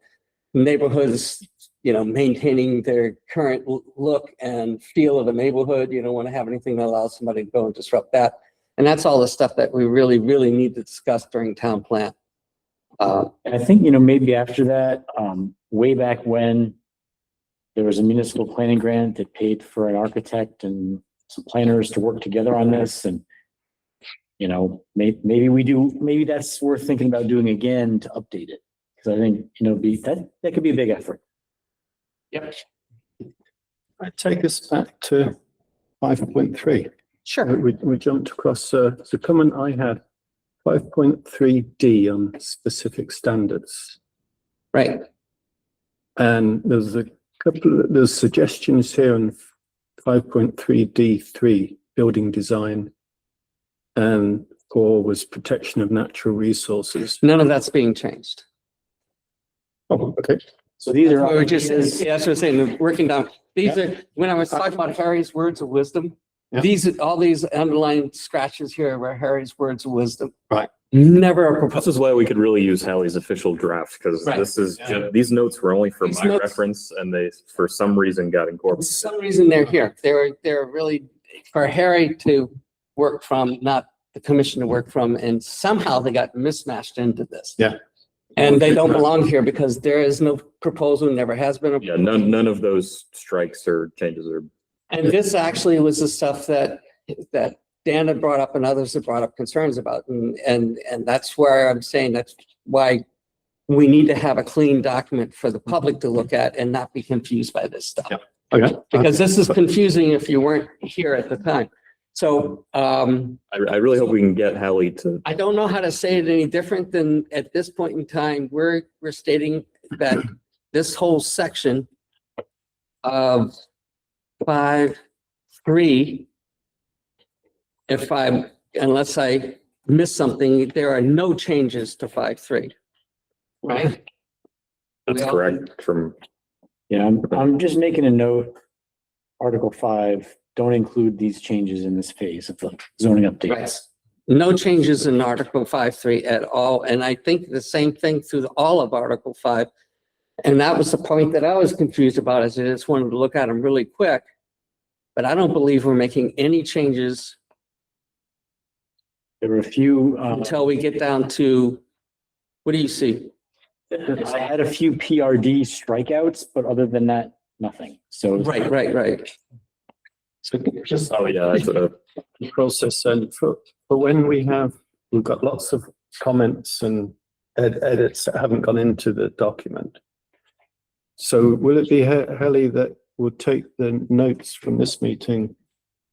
neighborhoods, maintaining their current look and feel of a neighborhood. You don't want to have anything that allows somebody to go and disrupt that. And that's all the stuff that we really, really need to discuss during town plan. And I think, maybe after that, way back when there was a municipal planning grant that paid for an architect and some planners to work together on this and, maybe that's worth thinking about doing again to update it. Cause I think, that could be a big effort. Yep. I take us back to 5.3. Sure. We jumped across, the comment I had, 5.3D on specific standards. Right. And there's suggestions here on 5.3D3, building design. And 4 was protection of natural resources. None of that's being changed. Oh, okay. So these are. We were just, that's what I'm saying, working down. These are, when I was talking about Harry's words of wisdom, Yeah. all these underlined scratches here were Harry's words of wisdom. Right. Never a This proposal. is why we could really use Hallie's official draft, because Right. this is, these notes were only for These my notes- reference and they, for some reason, got For incorporated. some reason, they're here. They're really for Harry to work from, not the commission to work from, and somehow they got mismatched into this. Yeah. And they don't belong here because there is no proposal, never has been. Yeah, none of those strikes or changes are. And this actually was the stuff that Dan had brought up and others had brought up concerns about. And that's where I'm saying that's why we need to have a clean document for the public to look at and not be confused by this stuff. Yeah. Okay. Because this is confusing if you weren't here at the time. So I really hope we can get Hallie to. I don't know how to say it any different than at this point in time, we're stating that this whole section of 5.3, unless I miss something, there are no changes to 5.3. Right? That's correct from. Yeah, I'm just making a note. Article 5, don't include these changes in this phase of the zoning Right. updates. No changes in Article 5.3 at all. And I think the same thing through all of Article 5. And that was the point that I was confused about, is I just wanted to look at them really quick. But I don't believe we're making any changes There were a few, until we get down to, what do you see? I had a few PRD strikeouts, but other than that, nothing. So. Right. So just Oh, yeah, that's a. process and for when we've got lots of comments and edits that haven't gone into the document. So will it be Helly that will take the notes from this meeting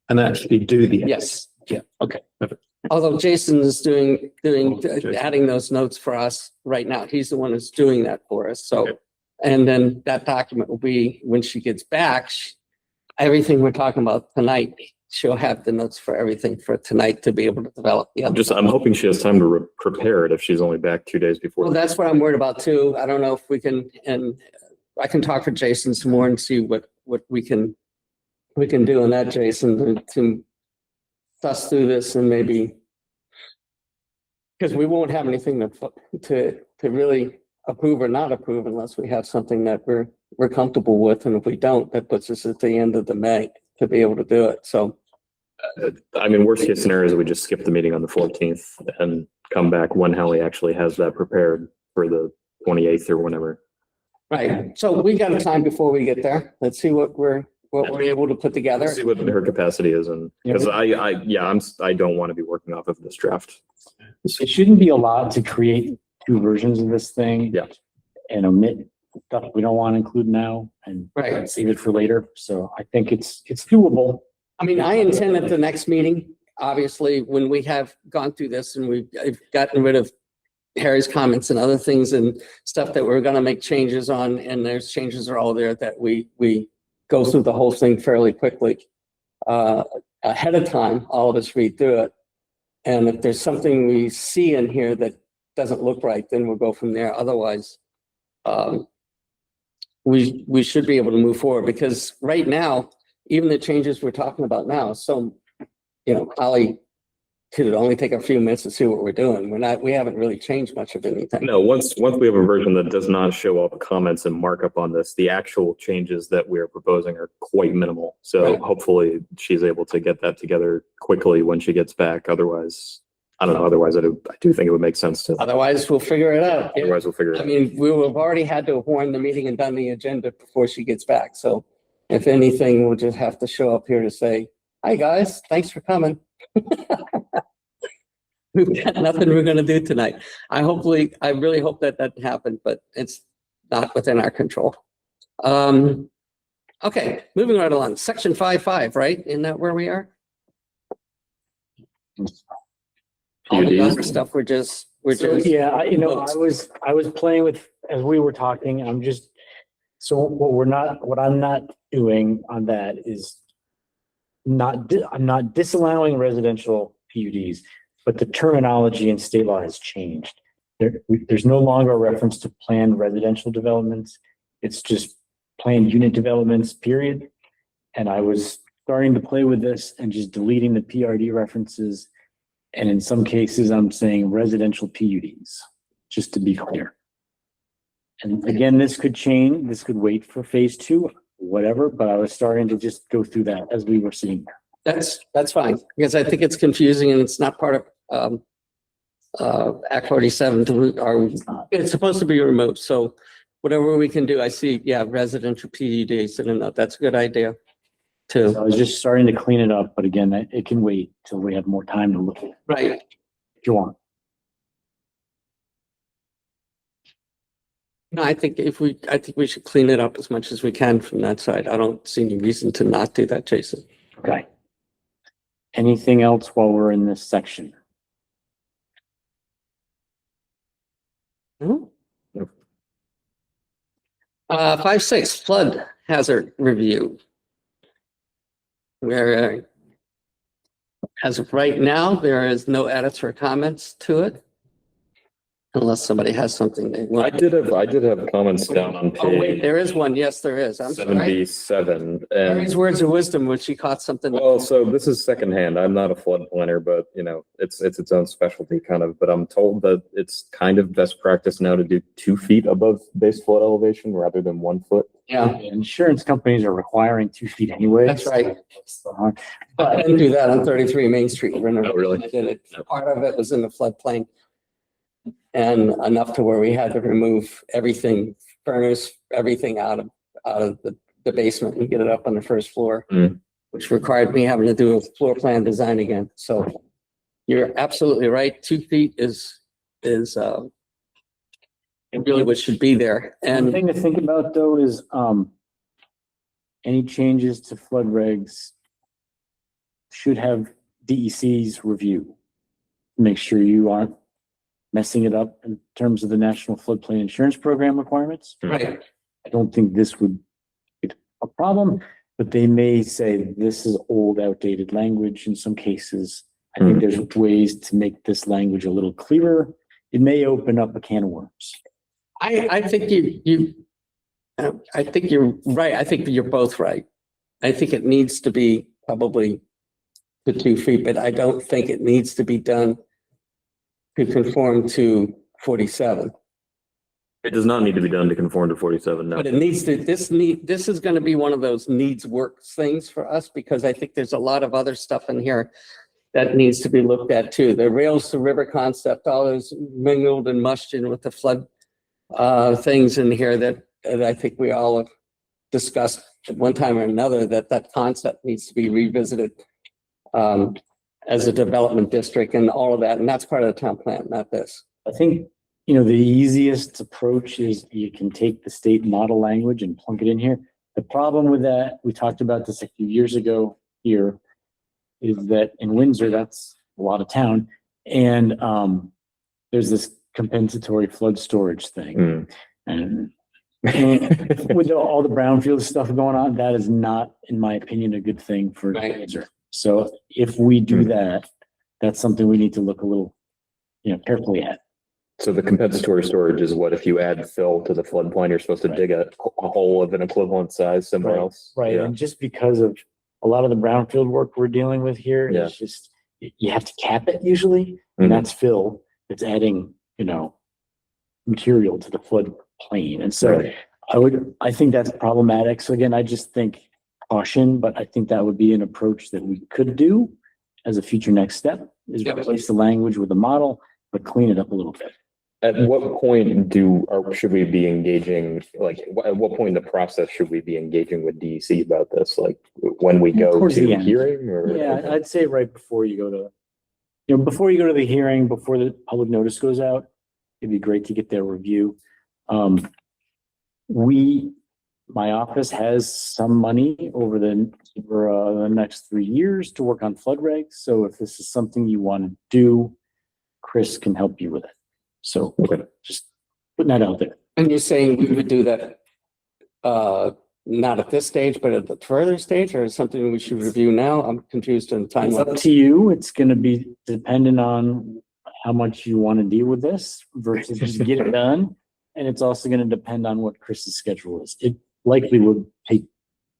and actually do the edits? Yes, yeah. Okay, perfect. Although Jason is doing, Jason. adding those notes for us right now. He's the one who's doing that for us. So, Okay. and then that document will be, when she gets back, everything we're talking about tonight, she'll have the notes for everything for tonight to be able to develop the other. I'm hoping she has time to prepare it if she's only back 2 days before. Well, that's what I'm worried about too. I don't know if we can, and I can talk to Jason some more and see what we can do in that, Jason, to suss through this and maybe, because we won't have anything to really approve or not approve unless we have something that we're comfortable with. And if we don't, that puts us at the end of the May to be able to do it. So, I mean, worst case scenario is we just skip the meeting on the 14th and come back when Hallie actually has that prepared for the 28th or whenever. Right, so we got time before we get there. Let's see what we're able to put together. See what her capacity is, and because I don't want to be working off of this draft. It shouldn't be a lot to create two versions of this thing. Yeah. And omit stuff we don't want to include now and Right. save it for later. So I think it's doable. I mean, I intend at the next meeting, obviously, when we have gone through this and I've gotten rid of Harry's comments and other things and stuff that we're gonna make changes on, and there's changes are all there that we go through the whole thing fairly quickly. Ahead of time, all of us read through it. And if there's something we see in here that doesn't look right, then we'll go from there. Otherwise, we should be able to move forward, because right now, even the changes we're talking about now, so, Holly could only take a few minutes to see what we're doing. We haven't really changed much of anything. No, once we have a version that does not show all the comments and markup on this, the actual changes that we're proposing are quite minimal. So Right. hopefully she's able to get that together quickly when she gets back. Otherwise, I don't know. Otherwise, I do think it would make sense to. Otherwise, we'll figure it out. Otherwise, we'll figure it I out. mean, we will have already had to have warned the meeting and done the agenda before she gets back. So if anything, we'll just have to show up here to say, hi, guys, thanks for coming. We've got nothing we're gonna do tonight. I really hope that happened, but it's not within our control. Okay, moving right along. Section 5.5, right? Isn't that where we are? All the other stuff, we're just. Yeah, I was playing with, as we were talking, what I'm not doing on that is I'm not disallowing residential PUDs, but the terminology in state law has changed. There's no longer a reference to planned residential developments. It's just planned unit developments, period. And I was starting to play with this and just deleting the PRD references. And in some cases, I'm saying residential PUDs, just to be clear. And again, this could change. This could wait for phase 2, whatever, but I was starting to just go through that as we were sitting there. That's fine, because I think it's confusing and it's not part of Act 47 it's supposed to be removed. So whatever we can do, I see, residential PUDs, and that's a good idea too. So I was just starting to clean it up, but again, it can wait till we have more time to look at it Right. if you want. No, I think we should clean it up as much as we can from that side. I don't see any reason to not do that, Jason. Okay. Anything else while we're in this section? No. 5.6 flood hazard review. Where, as of right now, there is no edits or comments to it. Unless somebody has something they I want. did have comments down on Oh, wait, page there is one. Yes, there is. I'm sorry. 77. Mary's And words of wisdom when she caught something. well, so this is secondhand. I'm not a flood planner, but it's its own specialty kind of. But I'm told that it's kind of best practice now to do 2 feet above base flood elevation rather than 1 foot. Yeah, Insurance companies are requiring 2 feet anyway. that's right. I But didn't do that on 33 Main Street. Oh, really? I did it. Part of it was in the floodplain. And enough to where we had to remove everything, furnace, everything out of the basement and get it up on the first floor, Mm. which required me having to do a floor plan design again. So you're absolutely right. 2 feet is really what should be there. one And thing to think about though is, any changes to flood regs should have DEC's review. Make sure you aren't messing it up in terms of the National Floodplain Insurance Program requirements. right, I don't think this would be a problem, but they may say this is old, outdated language in some cases. I think there's ways to make this language a little clearer. It may open up a can of worms. I think I think you're right. I think you're both right. I think it needs to be probably the 2 feet, but I don't think it needs to be done to conform to 47. It does not need to be done to conform to 47. No. But it needs to, this is going to be one of those needs work things for us, because I think there's a lot of other stuff in here that needs to be looked at too. The rails to river concept, all those mingled and mushed in with the flood things in here that and I think we all have discussed at one time or another that that concept needs to be revisited as a development district and all of that. And that's part of the town plan, not this. I think, the easiest approach is you can take the state model language and plunk it in here. The problem with that, we talked about this a few years ago here, is that in Windsor, that's a lot of town. And there's this compensatory flood storage thing. And with all the brownfield stuff going on, that is not, in my opinion, a good thing for Windsor. So if we do that, that's something we need to look a little, carefully at. So the compensatory storage is what if you add fill to the floodplain, you're supposed to dig a hole of an equivalent size somewhere else? Right. Yeah. And just because of a lot of the brownfield work we're dealing with here, it's just, you have to cap it usually, and that's fill. It's adding, material to the floodplain. And so I think that's problematic. So again, I just think caution, but I think that would be an approach that we could do as a future next step, is replace the language with a model, but clean it up a little bit. At what point should we be engaging, at what point in the process should we be engaging with DEC about this? Like when we go Towards to the end. hearing or? Yeah, I'd say right before you go to, before you go to the hearing, before the public notice goes out, it'd be great to get their review. My office has some money over the next 3 years to work on flood regs. So if this is something you want to do, Chris can help you with it. So just putting that out there. And you're saying we would do that, not at this stage, but at the further stage, or something we should review now? I'm confused on It's up timeline. to you. It's going to be dependent on how much you want to deal with this versus just get it done. And it's also going to depend on what Chris's schedule is. It likely would take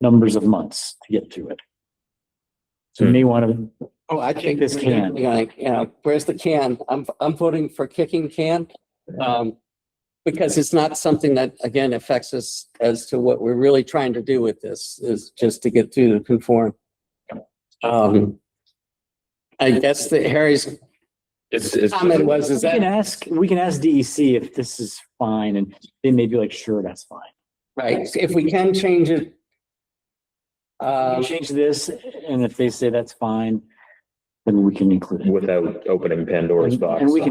numbers of months to get through it. So you may want to, Oh, I think this can. Where's the can? I'm voting for kicking can. Because it's not something that, again, affects us as to what we're really trying to do with this, is just to get through the conform. I guess that Harry's comment was, is we can that ask DEC if this is fine, and they may be like, sure, that's fine. right? If we can change it. We can change this, and if they say that's fine, then we can include it. Without opening Pandora's box. And we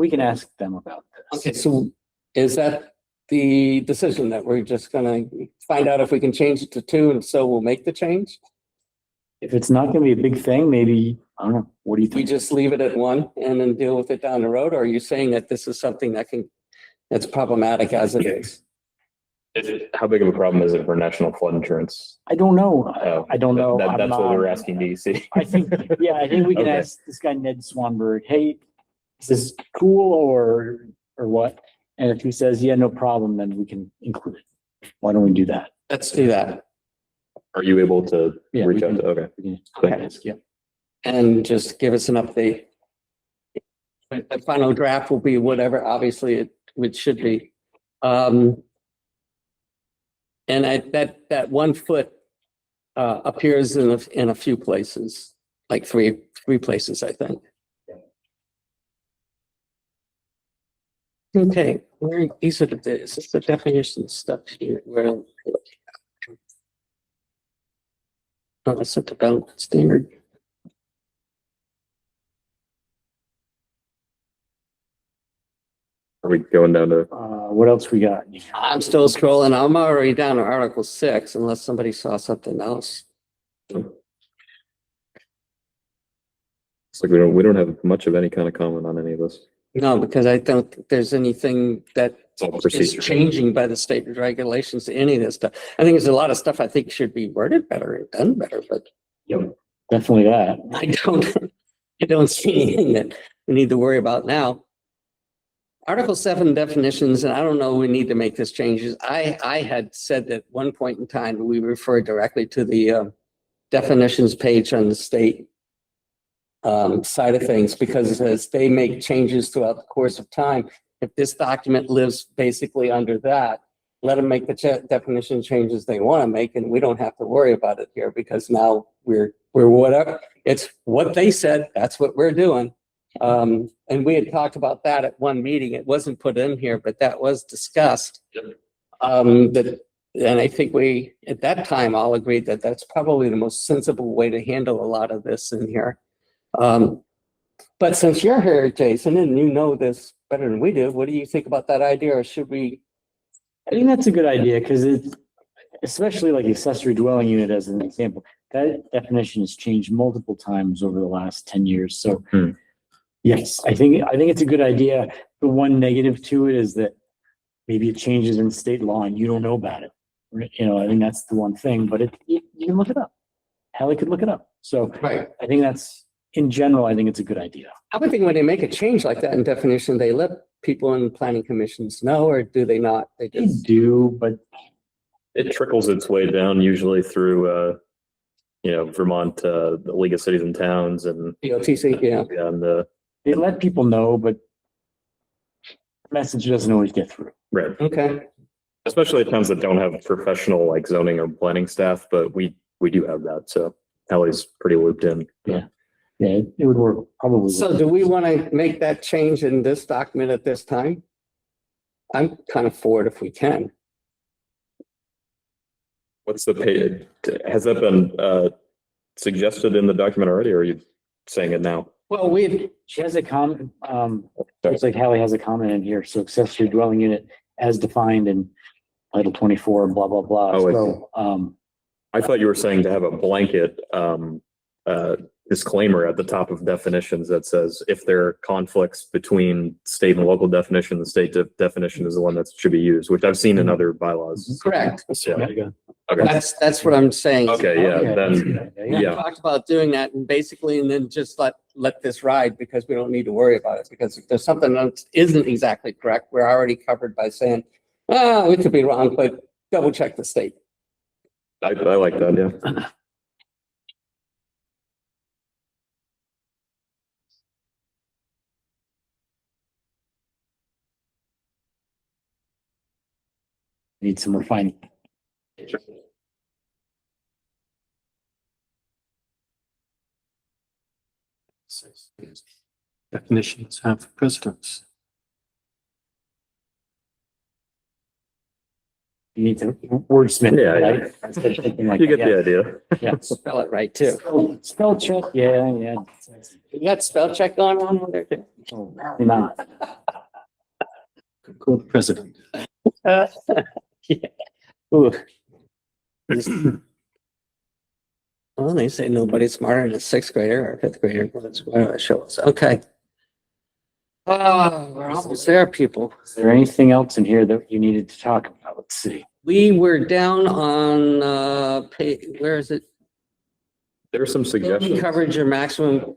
can ask them about this. Okay, so is that the decision that we're just gonna find out if we can change it to 2, and so we'll make the change? If it's not gonna be a big thing, maybe, I don't know, what do you We think? just leave it at 1 and then deal with it down the road? Or are you saying that this is something that's problematic as it is? How big of a problem is it for national flood insurance? I don't know. Oh, I don't know. I'm That's what not- we're asking DEC. I think we can Okay. ask this guy, Ned Swanberg, hey, is this cool or what? And if he says, yeah, no problem, then we can include it. Why don't we do that? Let's do that. Are you able to Yeah, reach we out can- to, okay. We can Thank you. ask, yeah. And just give us an update. The final draft will be whatever, obviously it should be. And that 1 foot appears in a few places, like three places, I think. Okay, these are is this the definition stuff here? Where? Oh, that's not the development standard. Are we going down to, What else we got? I'm still scrolling. I'm already down to Article 6 unless somebody saw something else. it's like we don't have much of any kind of comment on any of this. No, because I don't think there's anything that It's all is procedure. changing by the state regulations to any of this stuff. I think there's a lot of stuff I think should be worded better and done better, but Definitely that. I don't see anything that we need to worry about now. Article 7 definitions, and I don't know, we need to make this changes. I had said at one point in time, we referred directly to the definitions page on the state side of things, because as they make changes throughout the course of time, if this document lives basically under that, let them make the definition changes they want to make, and we don't have to worry about it here, because now we're whatever. It's what they said, that's what we're doing. And we had talked about that at one meeting. It wasn't put in here, but that was discussed. And I think we, at that time, all agreed that that's probably the most sensible way to handle a lot of this in here. But since you're here, Jason, and you know this better than we do, what do you think about that idea? Or should we? I think that's a good idea because it's, especially like accessory dwelling unit as an example, that definition has changed multiple times over the last 10 years. So yes, I think it's a good idea. The one negative to it is that maybe it changes in state law and you don't know about it. You know, I think that's the one thing, but you can look it up. Hallie could look it up. So Right. I think that's, in general, I think it's a good idea. I would think when they make a change like that in definition, they let people in planning commissions know, or do they not? They They just. do, but It trickles its way down usually through, Vermont, the League of Cities and Towns and, POTC, yeah. and, they let people know, but the message doesn't always get through. right. Okay. Especially at towns that don't have professional like zoning or planning staff, but we do have that. So Hallie's pretty looped in. Yeah, it would work probably. So do we want to make that change in this document at this time? I'm kind of for it if we can. What's the pay? Has that been suggested in the document already, or are you saying it now? Well, She has a comment, it's like Hallie has a comment in here, so accessory dwelling unit as defined in Title 24, blah, blah, blah. Oh, I So, I thought you were saying to have a blanket disclaimer at the top of definitions that says if there are conflicts between state and local definition, the state definition is the one that should be used, which I've seen in other bylaws. correct. Yeah. Okay. That's what I'm saying. Okay. Yeah. okay, that's a Then. good idea, We Yeah. talked about doing that and basically, and then just let this ride because we don't need to worry about it. Because if there's something that isn't exactly correct, we're already covered by saying, we could be wrong, but double check the state. I like that. Yeah. Need some refining. Definitions have precedence. You need to wordsmith, Yeah, yeah. right? Instead of thinking like You get that, the idea. yeah. Spell it right too. Spell check, yeah. You got spell check going on over there too? Oh, not. Called president. Yeah. Ooh. Well, they say nobody's smarter than a sixth grader or a fifth grader. Well, that's what it shows. Okay. Oh, we're almost there, people. Is there anything else in here that you needed to talk about? Let's see. We were down on, where is it? There are some Building suggestions. coverage or maximum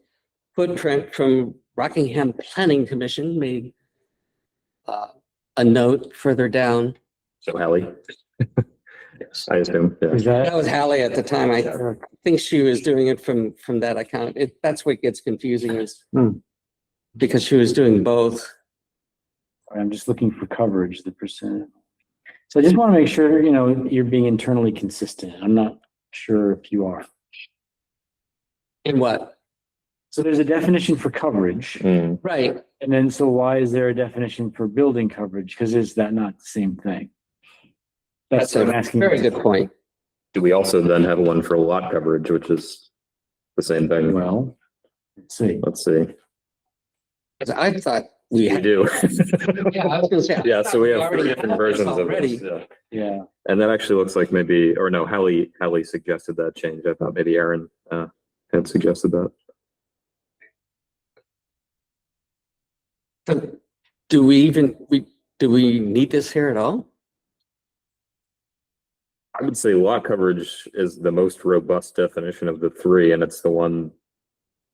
footprint from Rockingham Planning Commission made a note further down. So Hallie. Yes, I assume. Yeah. Is That that, was Hallie at the time. I think she was doing it from that account. That's what gets confusing is because she was doing both. I'm just looking for coverage, the percent. So I just want to make sure, you're being internally consistent. I'm not sure if you are. In what? So there's a definition for coverage. Mm. Right. And then, so why is there a definition for building coverage? Because is that not the same thing? That's what I'm a asking. very good point. Do we also then have one for lot coverage, which is the same thing? Well, let's see. Let's see. I thought we We had. do. Yeah, I was gonna say. I Yeah, thought so we have already three had different this versions of already. it. Yeah. Yeah. And that actually looks like maybe, or no, Hallie suggested that change. I thought maybe Aaron had suggested that. Do we need this here at all? I would say lot coverage is the most robust definition of the three, and it's the one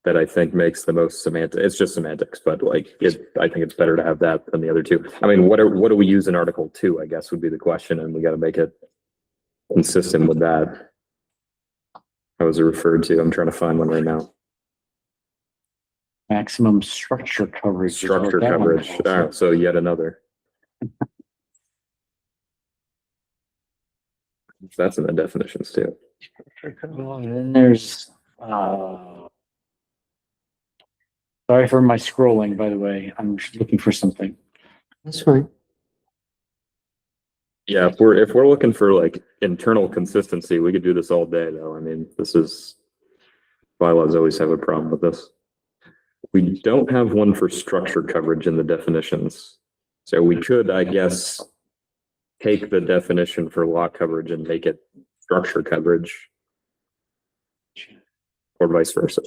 that I think makes the most semantic. It's just semantics, but I think it's better to have that than the other two. I mean, what do we use in Article 2, I guess would be the question, and we got to make it consistent with that. How was it referred to? I'm trying to find one right now. Maximum structure coverage. is what Structure that one coverage. calls All right, so yet another. That's in the definitions too. it. And then there's, sorry for my scrolling, by the way. I'm just looking for something. That's fine. Yeah, if we're looking for like internal consistency, we could do this all day though. I mean, bylaws always have a problem with this. We don't have one for structure coverage in the definitions. So we could, I guess, take the definition for lot coverage and make it structure coverage. Or vice versa.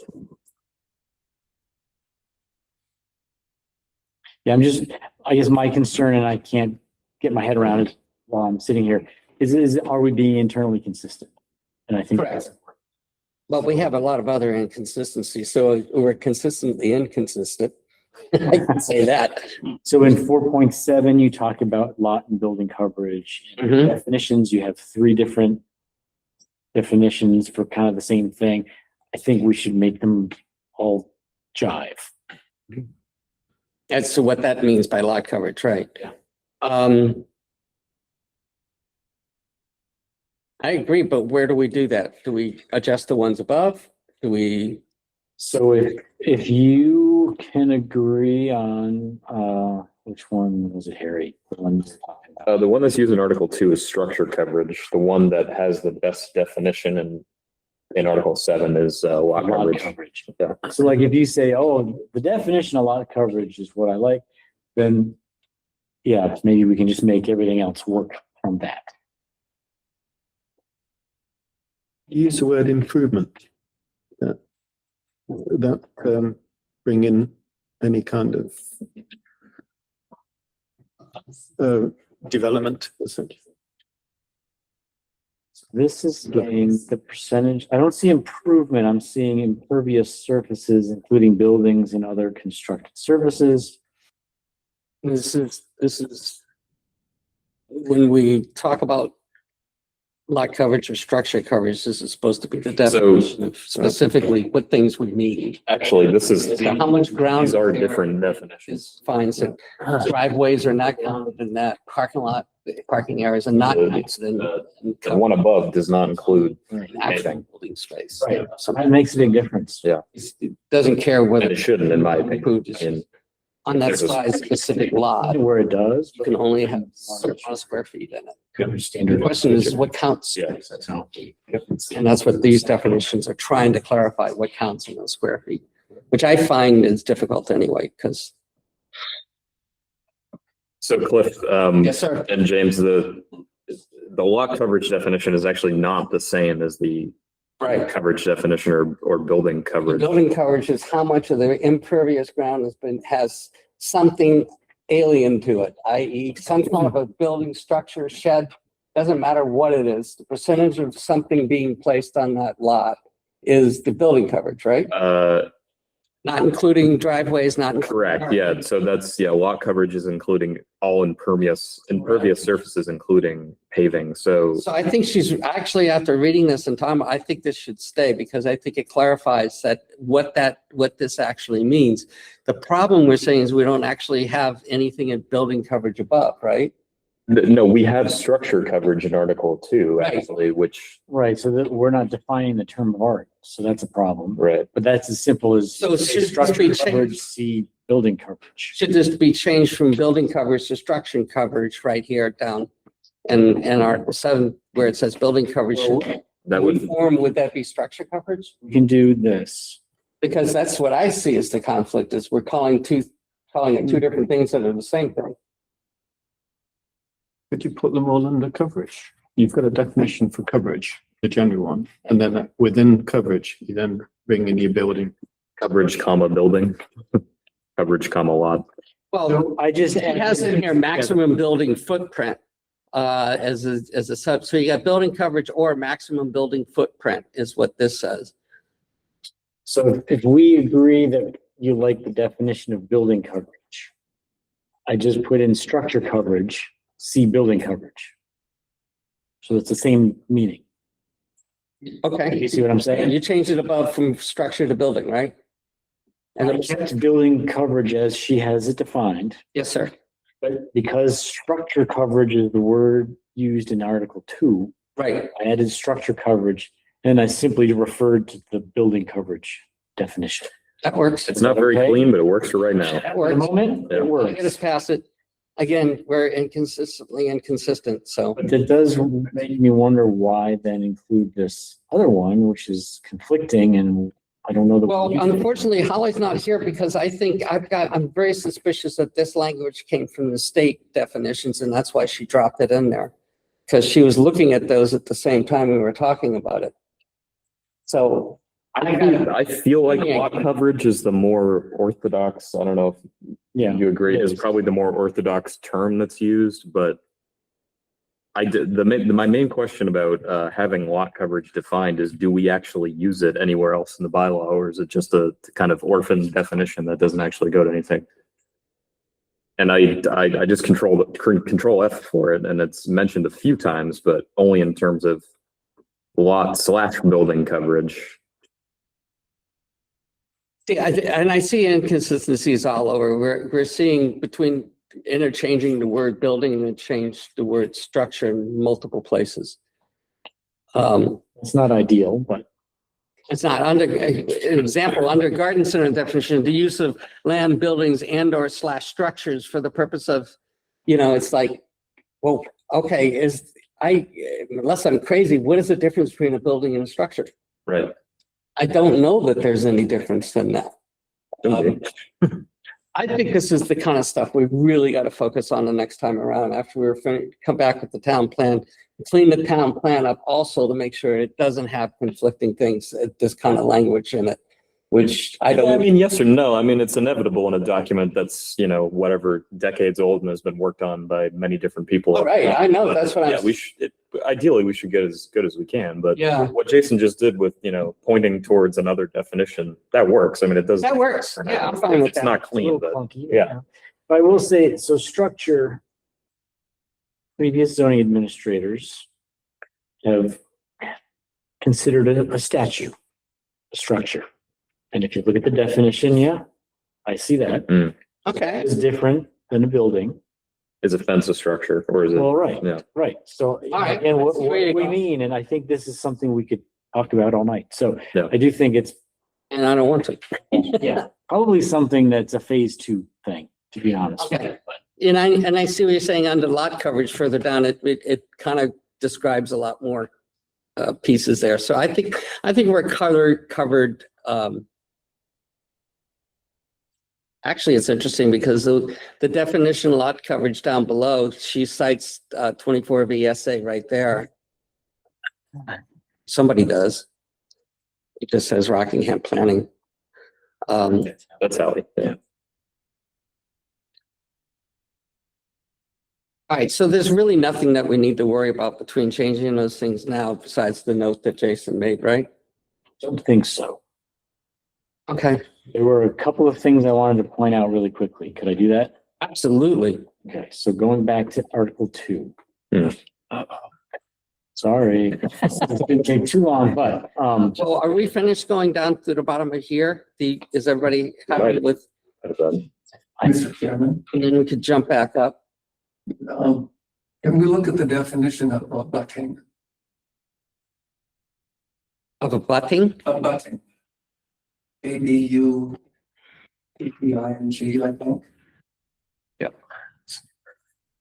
Yeah, I guess my concern, and I can't get my head around it while I'm sitting here, is are we being internally consistent? And I think Correct. Well, we have a lot of other inconsistencies, so we're consistently inconsistent. I can say that. so. In 4.7, you talk about lot and building coverage. In Mhm. definitions, you have 3 different definitions for kind of the same thing. I think we should make them all jive. As to what that means by lot coverage, right? Yeah. I agree, but where do we do that? Do we adjust the ones above? Do we? So if you can agree on, which one was it, Harry? The one you're talking about. The one that's used in Article 2 is structure coverage. The one that has the best definition in Article 7 is lot Lot coverage. Yeah. So like if you say, oh, the definition of lot coverage is what I like, then yeah, maybe we can just make everything else work from that. Use the word improvement. That bring in any kind of development, essentially. This is getting the percentage. I don't see improvement. I'm seeing impervious surfaces, including buildings and other constructed surfaces. This is when we talk about lot coverage or structure coverage, this is supposed to be the definition of specifically what things we need. Actually, this is, So how much ground? these are different definitions. Defines that driveways are not counted in that, parking areas are not counted in. The one above does not include, Actual building space. Right. So that makes a big difference. Yeah. It doesn't care and whether. it shouldn't, in my opinion. Approved is And on that size specific lot, Where it does. you can only have certain amount of square feet in it. The Standard. question is what counts? Yeah. And that's what these definitions are trying to clarify, what counts in those square feet, which I find is difficult anyway, because. So Cliff, Yes, sir. and James, the lot coverage definition is actually not the same as the Right. coverage definition or building The coverage. building coverage is how much of the impervious ground has something alien to it, i.e. some kind of a building structure, shed, doesn't matter what it is. The percentage of something being placed on that lot is the building coverage, right? Not including driveways, not. Correct, yeah, so that's, lot coverage is including all impervious surfaces, including paving, so. So I think she's actually, after reading this and talking, I think this should stay because I think it clarifies that what this actually means. The problem we're saying is we don't actually have anything in building coverage above, right? No, we have structure coverage in Article 2, Right. actually, which, Right, so that we're not defining the term of art, so that's a problem. right, But that's as simple as So it should structure be changed. coverage, see building coverage. Should this be changed from building coverage to structure coverage right here down? And Article 7, where it says building coverage, that would, would that be structure coverage? We can do this. Because that's what I see as the conflict is we're calling it two different things that are the same thing. Could you put them all under coverage? You've got a definition for coverage, the general one, and then within coverage, you then bring in your building. coverage, comma, building, coverage, comma, lot. Well, I just. it has in here maximum building footprint as a sub. So you got building coverage or maximum building footprint is what this says. So if we agree that you like the definition of building coverage, I just put in structure coverage, see building coverage. So it's the same meaning. Okay. You see what I'm And saying? you changed it above from structure to building, right? And I it was, kept building coverage as she has it defined, yes, sir. but because structure coverage is the word used in Article 2, Right. I added structure coverage and I simply referred to the building coverage definition. That works. It's not very Okay. clean, but it works for right now. That For the works. moment, Yeah. it Get us works. past it. again, we're inconsistent, so. But it does make me wonder why then include this other one, which is conflicting, and I don't know. Well, unfortunately, Holly's not here because I think I'm very suspicious that this language came from the state definitions, and that's why she dropped it in there. Because she was looking at those at the same time we were talking about it. So. I feel like lot coverage is the more orthodox. I don't know if Yeah. you agree. it It's is. probably the more orthodox term that's used, but my main question about having lot coverage defined is, do we actually use it anywhere else in the bylaw, or is it just a kind of orphan definition that doesn't actually go to anything? And I just control F for it, and it's mentioned a few times, but only in terms of lot/building coverage. And I see inconsistencies all over. We're seeing between interchanging the word building and change the word structure in multiple places. It's not ideal, but It's not under, an example, under garden center definition, the use of land, buildings and/or/structures for the purpose of, it's like, well, okay, unless I'm crazy, what is the difference between a building and a structure? Right. I don't know that there's any difference in that. I think this is the kind of stuff we really got to focus on the next time around after we're finished, come back with the town plan, clean the town plan up also to make sure it doesn't have conflicting things, this kind of language in it, which I I don't. mean, yes or no. I mean, it's inevitable in a document that's, whatever decades old and has been worked on by many different people. All right, I know, that's what I'm. Yeah, ideally we should get as good as we can, but Yeah, what Jason just did with, pointing towards another definition, that works. I mean, it does. that works. Yeah, I'm fine with It's that. not it's a clean, little but clunky. yeah. But I will say, so structure, previous zoning administrators have considered it a statute, a structure. And if you look at the definition, yeah, I see that. Okay. It's different than a building. Is a fence a structure or is it? Well, right, Yeah. right. So right, again, what that's the way to we go. mean, and I think this is something we could talk about all night. So Yeah. I do think it's, And I don't want to. yeah, probably something that's a phase 2 thing, to be honest. with you. Okay. And I see what you're saying under lot coverage further down, it kind of describes a lot more pieces there. So I think we're covered. Actually, it's interesting because the definition lot coverage down below, she cites 24 VSA right there. Somebody does. It just says Rockingham Planning. That's Ally. Yeah. All right, so there's really nothing that we need to worry about between changing those things now besides the note that Jason made, right? Don't think so. Okay, There were a couple of things I wanted to point out really quickly. Could I do that? absolutely. Okay, so going back to Article 2. Hmm. Sorry, it's been taking too long, but, So are we finished going down to the bottom of here? Is everybody happy Right. with, Mr. Chairman, and then we could jump back up? can we look at the definition of abutting? Of abutting? Abutting. ABUTTING, I think.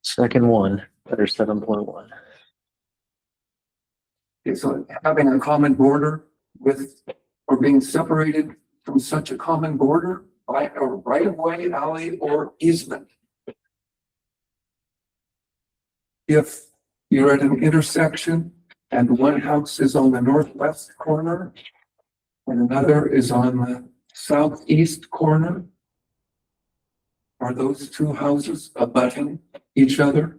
Second one, better 7.1. It's having a common border with, or being separated from such a common border by a right of way, alley, or easement. If you're at an intersection and one house is on the northwest corner and another is on the southeast corner, are those two houses abutting each other?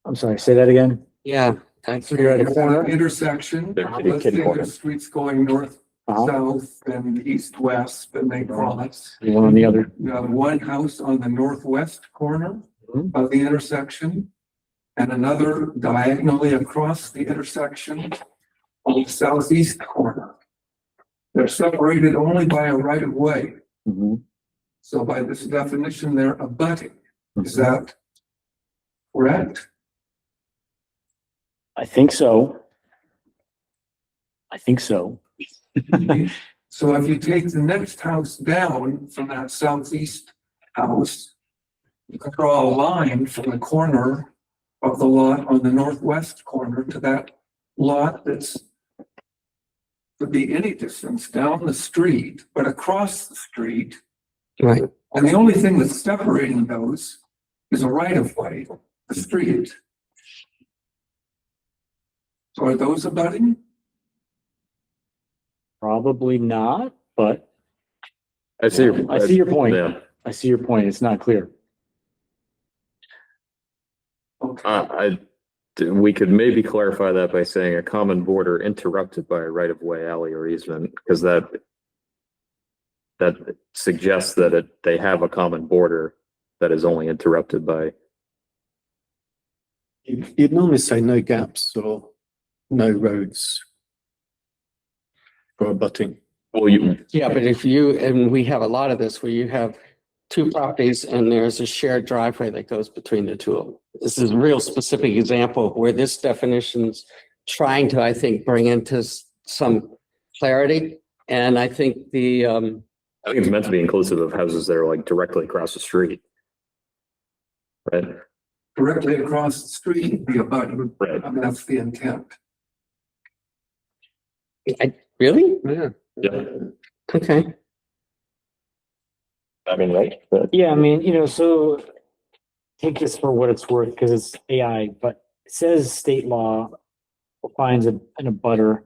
I'm sorry, say that again. Yeah. So you're at a corner? Intersection, They're let's say kitty corner. there's streets going north, Uh-huh. south, and east, west, and they cross. You want on the other, You have one house on the northwest corner Mhm. of the intersection and another diagonally across the intersection on the southeast corner. They're separated only by a right of way. Mhm. So by this definition, they're abutting. Is that correct? I think so. I think so. So if you take the next house down from that southeast house, you can draw a line from the corner of the lot on the northwest corner to that lot that's could be any distance down the street, but across the street. Right. And the only thing that's separating those is a right of way, the street. So are those abutting? Probably not, but I see. I see your point. Yeah. I see your point. It's not clear. Okay. We could maybe clarify that by saying a common border interrupted by a right of way, alley, or easement, because that suggests that they have a common border that is only interrupted by. You'd normally say no gaps or no roads for abutting. Well, Yeah, but and we have a lot of this where you have two properties and there's a shared driveway that goes between the two of them. This is a real specific example of where this definition's trying to, I think, bring into some clarity. And I think I think it's meant to be inclusive of houses that are like directly across the street. Right. Directly across the street, be abutting. Right. I mean, that's the intent. really? Yeah. Yeah. Okay. I mean, right. But Yeah, I mean, so take this for what it's worth because it's AI, but it says state law defines an abutter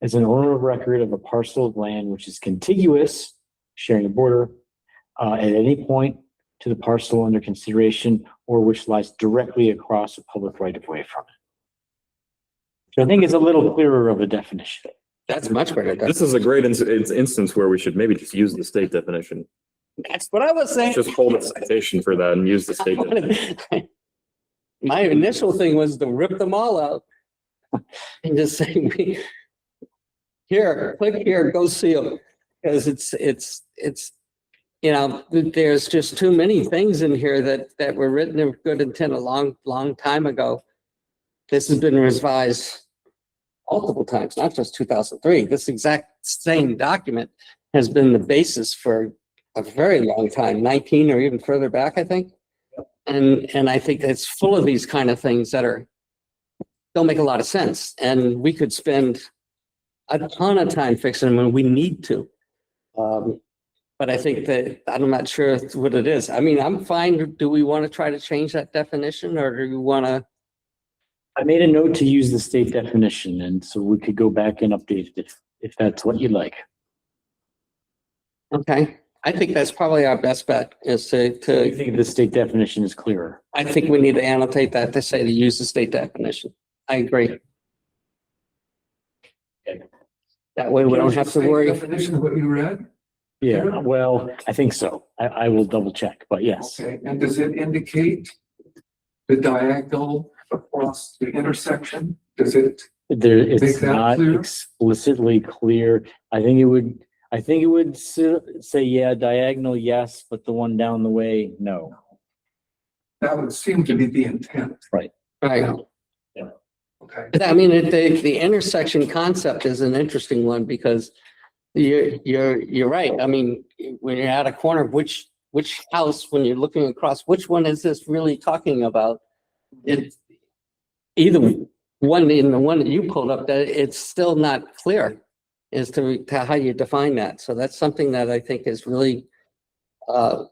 as an owner of record of a parcel of land which is contiguous, sharing a border, at any point to the parcel under consideration or which lies directly across a public right of way from it. So I think it's a little clearer of a definition. That's much better. this is a great instance where we should maybe just use the state definition. That's what I was saying. Just hold a citation for that and use the state definition. My initial thing was to rip them all out and just say, here, click here, go see them. Because it's, there's just too many things in here that were written with good intent a long time ago. This has been revised multiple times, not just 2003. This exact same document has been the basis for a very long time, 19 or even further back, I think. And I think it's full of these kind of things that don't make a lot of sense. And we could spend a ton of time fixing them when we need to. But I think that I'm not sure what it is. I mean, I'm fine. Do we want to try to change that definition or do we want to? I made a note to use the state definition, and so we could go back and update it if that's what you'd like. Okay, I think that's probably our best bet is I to, think the state definition is clearer. I think we need to annotate that to say to use the state definition. I agree. That way we don't have to State worry. Definition of what you read? Yeah, well, I think so. I will double check, but yes. Okay, and does it indicate the diagonal across the intersection? Does it? There, Make it's that not clear? explicitly clear. I think it would say, yeah, diagonal, yes, but the one down the way, no. That would seem to be the intent. Right. Okay. I mean, the intersection concept is an interesting one because you're right. I mean, when you're at a corner, which house, when you're looking across, which one is this really talking about? It's either one in the one that you pulled up that it's still not clear as to how you define that. So that's something that I think is really, and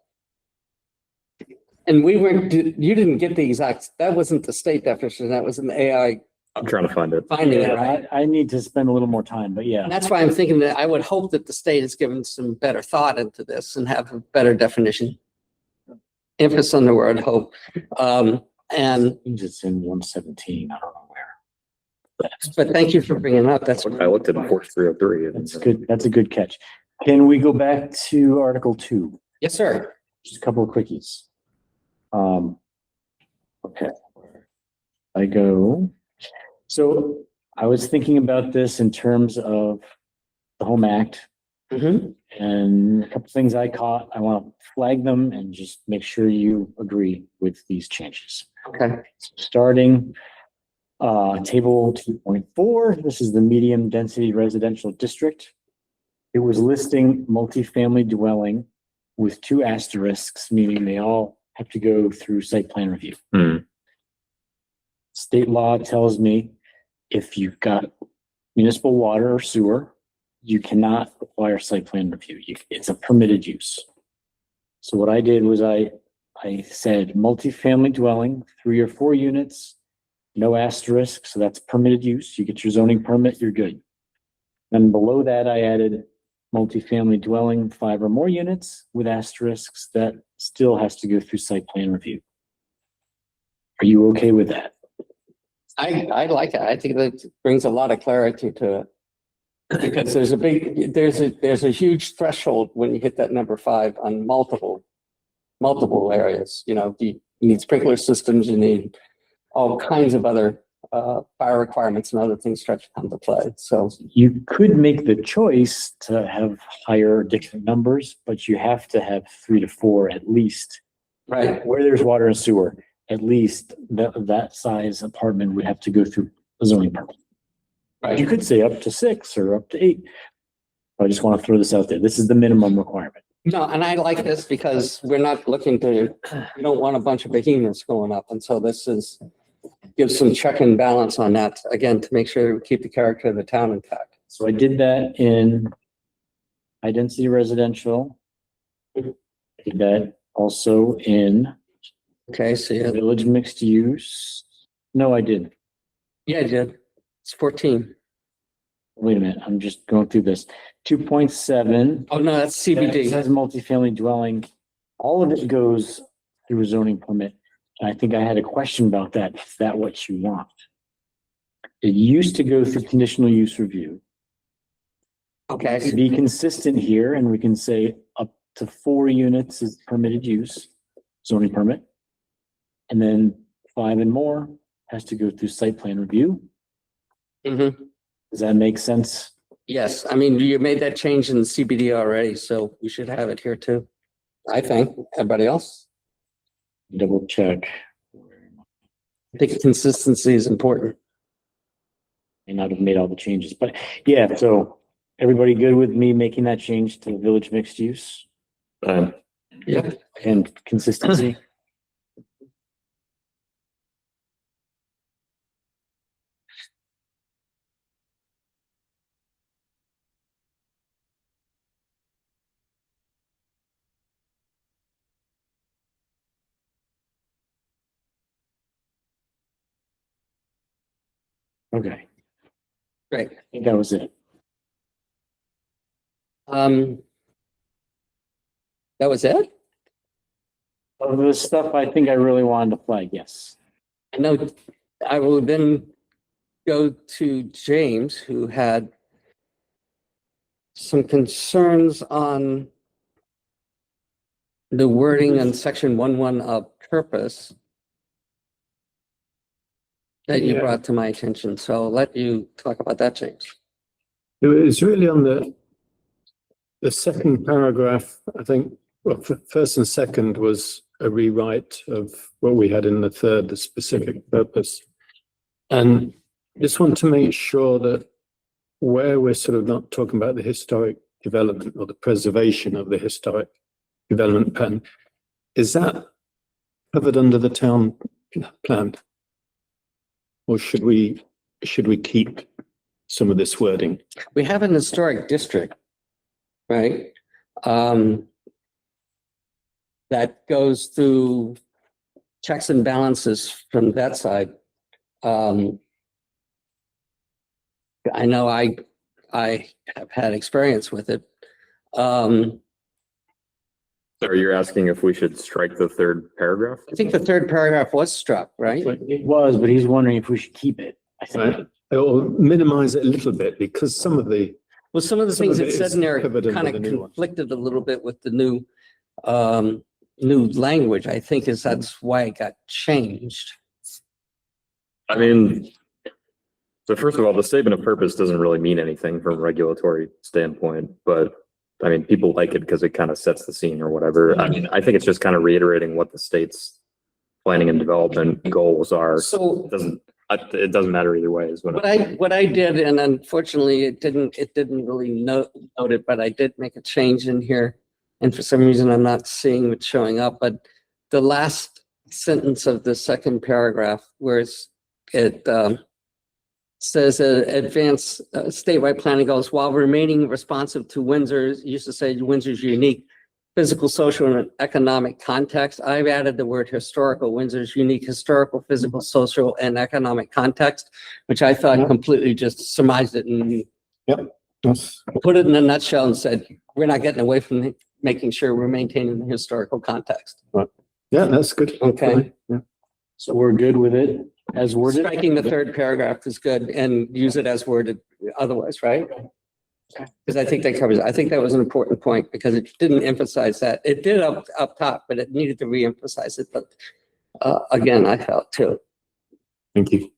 you didn't get the exact, that wasn't the state definition. That was an AI I'm trying to find it. finding it, right? I need to spend a little more time, but yeah. And that's why I'm thinking that I would hope that the state has given some better thought into this and have a better definition. Emphasis on the word hope. And, It's in 117. I don't know where. but thank you for bringing it up. That's, I looked at Force 303. That's good. That's a good catch. Can we go back to Article 2? yes, sir. Just a couple of quickies. Okay. I go. So I was thinking about this in terms of the Home Act Mhm. and a couple things I caught. I want to flag them and just make sure you agree with these changes. Okay. Starting table 2.4, this is the medium density residential district. It was listing multifamily dwelling with 2 asterisks, meaning they all have to go through site plan review. Hmm. State law tells me if you've got municipal water or sewer, you cannot require site plan review. It's a permitted use. So what I did was I said multifamily dwelling, 3 or 4 units, no asterisk, so that's permitted use. You get your zoning permit, you're good. Then below that, I added multifamily dwelling, 5 or more units with asterisks that still has to go through site plan review. Are you okay with that? I like it. I think that brings a lot of clarity to it. Because there's a huge threshold when you hit that number 5 on multiple areas. You need sprinkler systems, you need all kinds of other fire requirements and other things start to come to play. So You could make the choice to have higher different numbers, but you have to have 3 to 4 at least. right, Where there's water and sewer, at least that size apartment would have to go through a zoning permit. right. You could say up to 6 or up to 8. I just want to throw this out there. This is the minimum requirement. No, and I like this because we're not looking to, we don't want a bunch of behemoths going up. And so this gives some check and balance on that, again, to make sure we keep the character of the town intact. So I did that in high density residential. I did that also in Okay, so yeah, village mixed use. No, I didn't. yeah, I did. It's 14. Wait a minute, I'm just going through this. 2.7. Oh, no, that's It CBD. says multifamily dwelling. All of it goes through a zoning permit. And I think I had a question about that. Is that what you want? It used to go through conditional use review. To Okay, be consistent here, and we can say up to 4 units is permitted use, zoning permit. And then 5 and more has to go through site plan review. mhm. Does that make sense? Yes, I mean, you made that change in the CBD already, so we should have it here too. I think. Everybody else? Double check. I think consistency is important. May not have made all the changes, but yeah, so everybody good with me making that change to village mixed use Yeah. and consistency? Okay, Great. I think that was it. That was it? Of the stuff I think I really wanted to flag, yes. I know I will then go to James, who had some concerns on the wording in section 1.1 of purpose that you Yeah. brought to my attention. So I'll let you talk about that, James. It was really on the second paragraph, I think, well, first and second was a rewrite of what we had in the third, the specific purpose. And just want to make sure that where we're sort of not talking about the historic development or the preservation of the historic development plan, is that covered under the town plan? Or should we keep some of this wording? We have an historic district, right? That goes through checks and balances from that side. I know I have had experience with it. So you're asking if we should strike the third paragraph? I think the third paragraph was struck, right? It was, but he's wondering if we should keep it. I think. Right? Or minimize it a little bit because some of the, Well, some of the Some of things it it said is in there covered under kind the of new one. conflicted a little bit with the new language, I think that's why it got changed. I mean, so first of all, the statement of purpose doesn't really mean anything from a regulatory standpoint, but I mean, people like it because it kind of sets the scene or whatever. I mean, I think it's just kind of reiterating what the state's planning and development goals are. So It doesn't, It doesn't matter either way is what. What I did, and unfortunately it didn't really note it, but I did make a change in here. And for some reason, I'm not seeing it showing up, but the last sentence of the second paragraph where it says advance statewide planning goals while remaining responsive to Windsor's, used to say Windsor's unique physical, social, and economic context. I've added the word historical, Windsor's unique historical, physical, social, and economic context, which I thought completely just surmised it and That's, put it in a nutshell and said, we're not getting away from making sure we're maintaining the historical context. yeah, that's good. Okay. Yeah. So we're good with it as worded? Striking the third paragraph is good and use it as worded otherwise, right? Because I think that covers it. I think that was an important point because it didn't emphasize that. It did up top, but it needed to re-emphasize it. But again, I felt too. Thank you.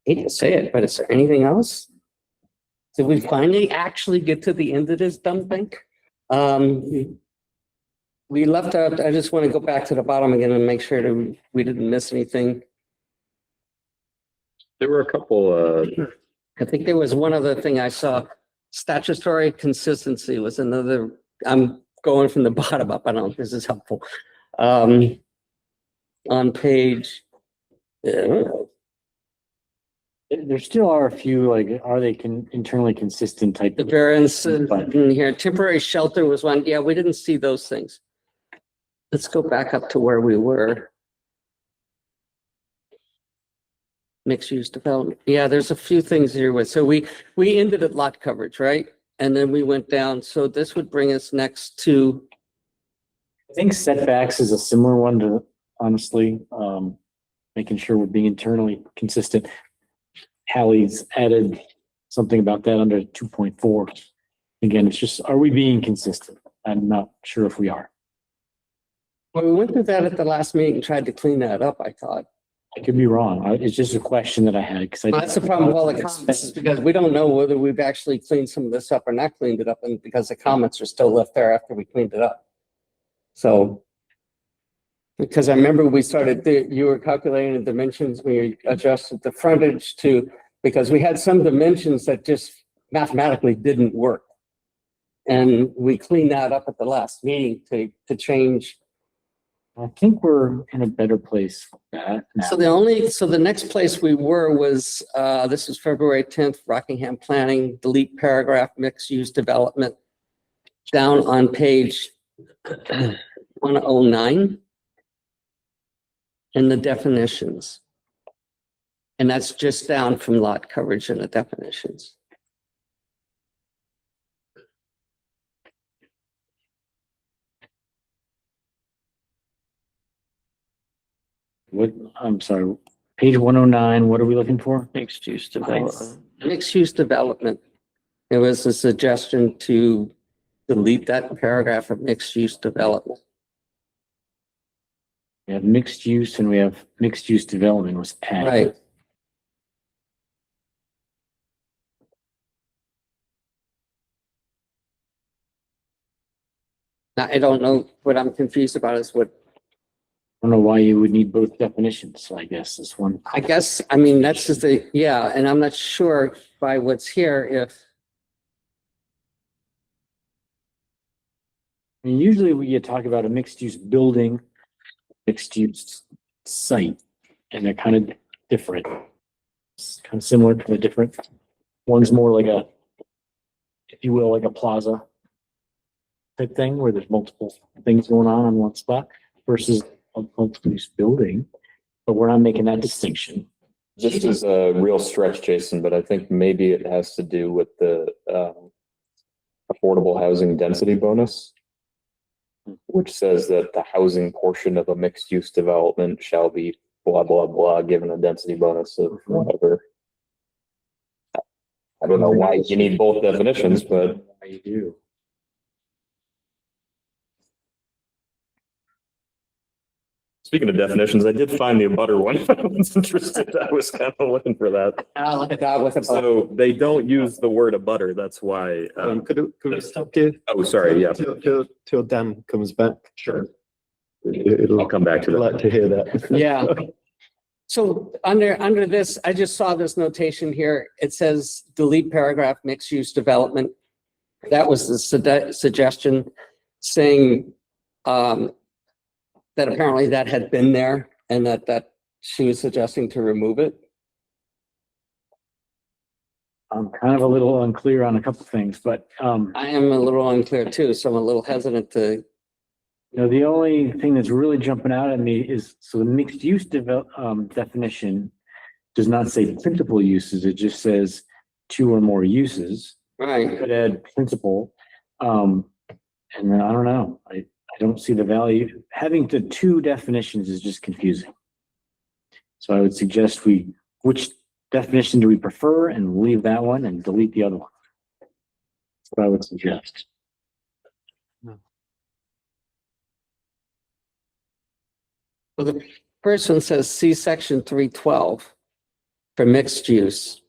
Hate to say it, but is there anything else? Did we finally actually get to the end of this dumb thing? We left out, I just want to go back to the bottom again and make sure that we didn't miss anything. There were a couple, I think there was one other thing I saw. Statutory consistency was another, I'm going from the bottom up. I don't know if this is helpful. On page, There still are a few, like, are they internally consistent type? the variance in here, temporary shelter was one. Yeah, we didn't see those things. Let's go back up to where we were. Mixed use development. Yeah, there's a few things here with, so we ended at lot coverage, right? And then we went down. So this would bring us next to, I think setbacks is a similar one to, honestly, making sure we're being internally consistent. Hallie's added something about that under 2.4. Again, it's just, are we being consistent? I'm not sure if we are. well, we went through that at the last meeting and tried to clean that up, I thought. I could be wrong. It's just a question that I had because I. That's the problem with all the comments is because we don't know whether we've actually cleaned some of this up or not cleaned it up, and because the comments are still left there after we cleaned it up. So, because I remember we started, you were calculating the dimensions, we adjusted the frontage to, because we had some dimensions that just mathematically didn't work. And we cleaned that up at the last meeting to change. I think we're in a better place for that now. So the next place we were was, this is February 10th, Rockingham Planning, delete paragraph, mixed use development. Down on page 109. In the definitions. And that's just down from lot coverage in the definitions. What, I'm sorry, page 109, what are we looking for? Mixed use development. Mixed use development. There was a suggestion to delete that paragraph of mixed use development. We have mixed use and we have mixed use development was added. Right. Now, I don't know, what I'm confused about is what, I don't know why you would need both definitions, I guess, this one. I guess, I mean, that's just a, yeah, and I'm not sure by what's here if, I mean, usually we talk about a mixed use building, mixed use site, and they're kind of different. It's kind of similar to the different, one's more like a, if you will, like a plaza type thing where there's multiple things going on one spot versus a multiple use building, but we're not making that distinction. this is a real stretch, Jason, but I think maybe it has to do with the affordable housing density bonus, which says that the housing portion of a mixed use development shall be blah, blah, blah, given a density bonus of whatever. I don't know why you need both definitions, but You do. speaking of definitions, I did find the abutter one. I was interested. I was kind of looking for that. look at that with a. So they don't use the word abutter. That's why. Could we stop here Oh, sorry. Yeah. till Dan comes back? Sure. It'll, I'll come back to I'd like that. to hear that. Yeah. So under this, I just saw this notation here. It says delete paragraph mixed use development. That was the suggestion saying that apparently that had been there and that she was suggesting to remove it. I'm kind of a little unclear on a couple things, but, I am a little unclear too, so I'm a little hesitant to, the only thing that's really jumping out at me is, so the mixed use definition does not say principal uses, it just says two or more uses. right. Could add principal. And then I don't know, I don't see the value. Having the two definitions is just confusing. So I would suggest which definition do we prefer and leave that one and delete the other one? That's what I would suggest. Well, the first one says see section 312 for mixed use.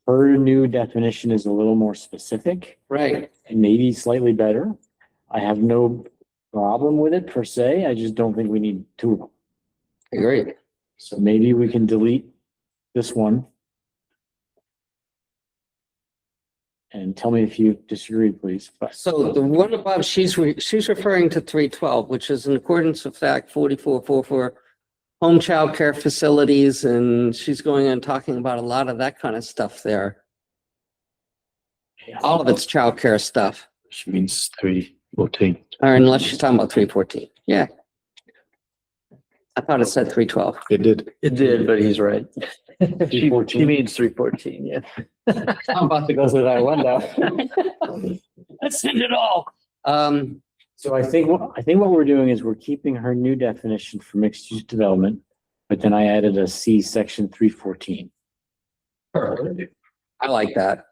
Her new definition is a little more specific Right. and maybe slightly better. I have no problem with it per se. I just don't think we need two of them. Agree. So maybe we can delete this one. And tell me if you disagree, please. So the one above, she's referring to 312, which is in accordance with Act 4444, home child care facilities, and she's going and talking about a lot of that kind of stuff there. All of it's child care stuff, Which means 314. or unless she's talking about 314. Yeah. I thought it said 312. It did. It did, but he's right. She 314. means 314, yeah. I'm about to go through that window. Let's send it all. So I think what we're doing is we're keeping her new definition for mixed use development, but then I added a C section 314. I like that.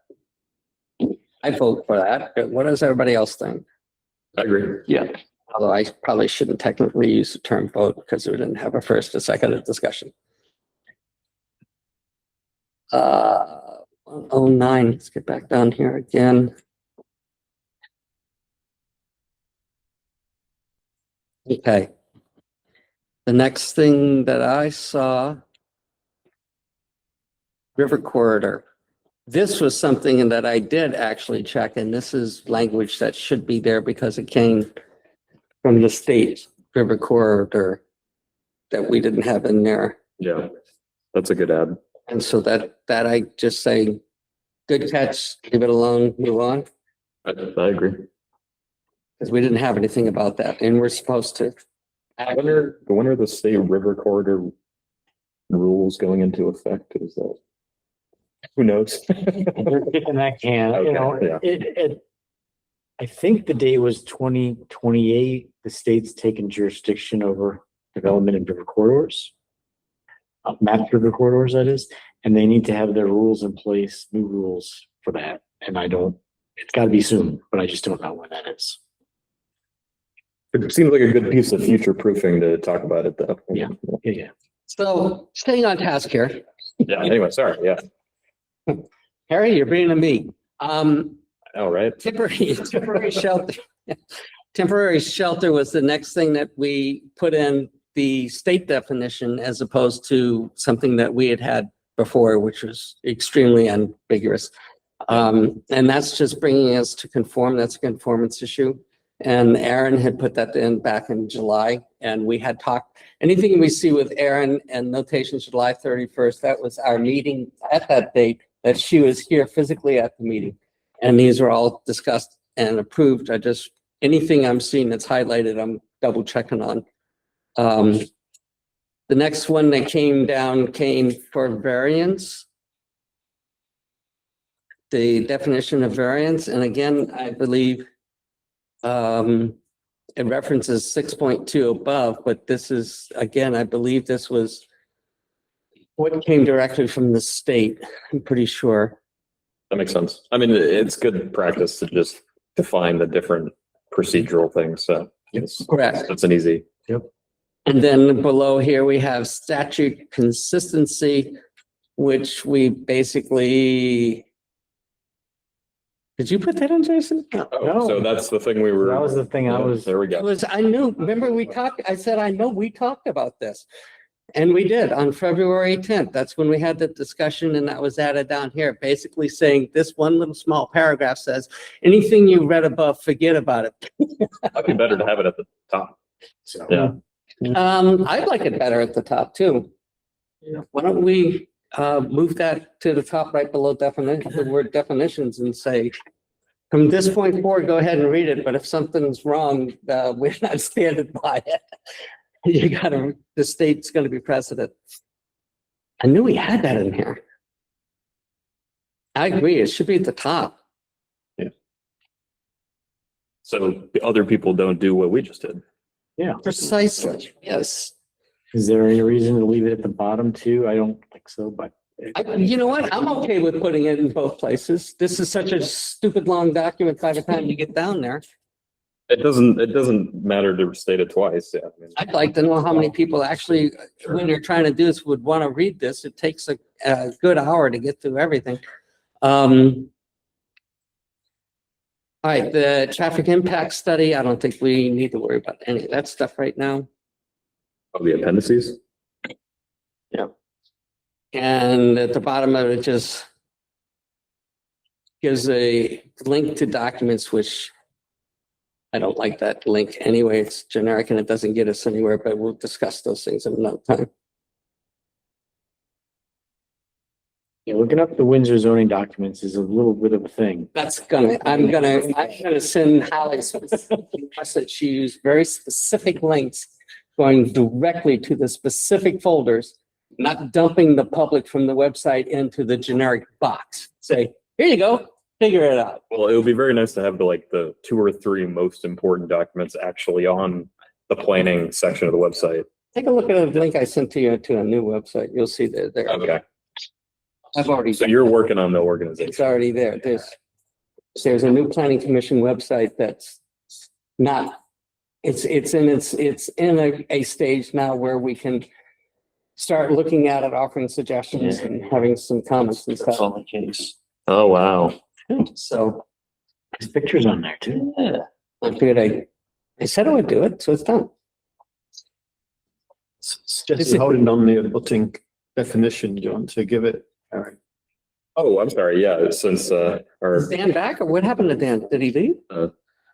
I vote for that. But what does everybody else think? I agree. Yeah. Although I probably shouldn't technically use the term vote because we didn't have a first or second discussion. 109, let's get back down here again. Okay. The next thing that I saw, river corridor. This was something that I did actually check, and this is language that should be there because it came from the state river corridor that we didn't have in there. Yeah, that's a good add. And so that I just say, good catch, leave it alone, move on, I agree. because we didn't have anything about that, and we're supposed to. When are the state river corridor rules going into effect? Is that? Who knows? They're kicking that can, Okay, yeah. I think the date was 2028. The state's taken jurisdiction over development in river corridors. Mapped river corridors, that is, and they need to have their rules in place, new rules for that. And it's gotta be soon, but I just don't know when that is. It seems like a good piece of future proofing to talk about it though. Yeah. Yeah. So staying on task here, Yeah, anyway, sorry, yeah. Harry, you're being a me. All right. Temporary shelter. Temporary shelter was the next thing that we put in the state definition as opposed to something that we had before, which was extremely ambiguous. And that's just bringing us to conform. That's a conformance issue. And Aaron had put that in back in July, and we had talked, anything we see with Aaron and notations July 31st, that was our meeting at that date that she was here physically at the meeting. And these were all discussed and approved. Anything I'm seeing that's highlighted, I'm double checking on. The next one that came for variance. The definition of variance, and again, I believe it references 6.2 above, but this is, again, I believe this was what came directly from the state, I'm pretty sure. That makes sense. I mean, it's good practice to just define the different procedural things, so. Correct. That's an easy. And then below here, we have statute consistency, which we basically Did you put that in, Jason? Oh, so that's the thing we were. That was the thing I Yeah, was. There we It go. was, I knew, remember we talked, I said, I know we talked about this. And we did on February 10th. That's when we had the discussion and that was added down here, basically saying this one little small paragraph says, anything you read above, forget about it. Might be better to have it at the top. So. Yeah. I'd like it better at the top too. Why don't we move that to the top right below definition, the word definitions and say, from this point forward, go ahead and read it, but if something's wrong, we're not standing by it. You gotta, the state's gonna be precedent. I knew we had that in here. I agree, it should be at the top. So the other people don't do what we just did. Yeah. Precisely, yes. Is there any reason to leave it at the bottom too? I don't think so, but. You know what? I'm okay with putting it in both places. This is such a stupid long document by the time you get down there. It doesn't matter to state it twice. Yeah. I mean, I'd like to know how many people actually, when they're trying to do this, would want to read this. It takes a good hour to get through everything. All right, the traffic impact study, I don't think we need to worry about any of that stuff right now. of the appendices. And at the bottom of it just gives a link to documents, which I don't like that link anyway. It's generic and it doesn't get us anywhere, but we'll discuss those things in another time. Yeah, looking up the Windsor zoning documents is a little bit of a thing. I'm gonna send Holly specific request that she use very specific links going directly to the specific folders, not dumping the public from the website into the generic box. Say, here you go, figure it out. Well, it would be very nice to have the 2 or 3 most important documents actually on the planning section of the website. Take a look at the link I sent to you to a new website. You'll see that there. Okay. I've already. So you're working on the organization. It's already there. There's a new planning commission website that's not, it's in a stage now where we can start looking at it, offering suggestions and having some comments and That's stuff. all the case. Oh, wow. So There's pictures on there too. Yeah. I figured I said I would do it, so it's done. Just holding on the abutting definition, John, to give it. Oh, I'm sorry. Yeah, since Is our Dan back or what happened to Dan? Did he leave?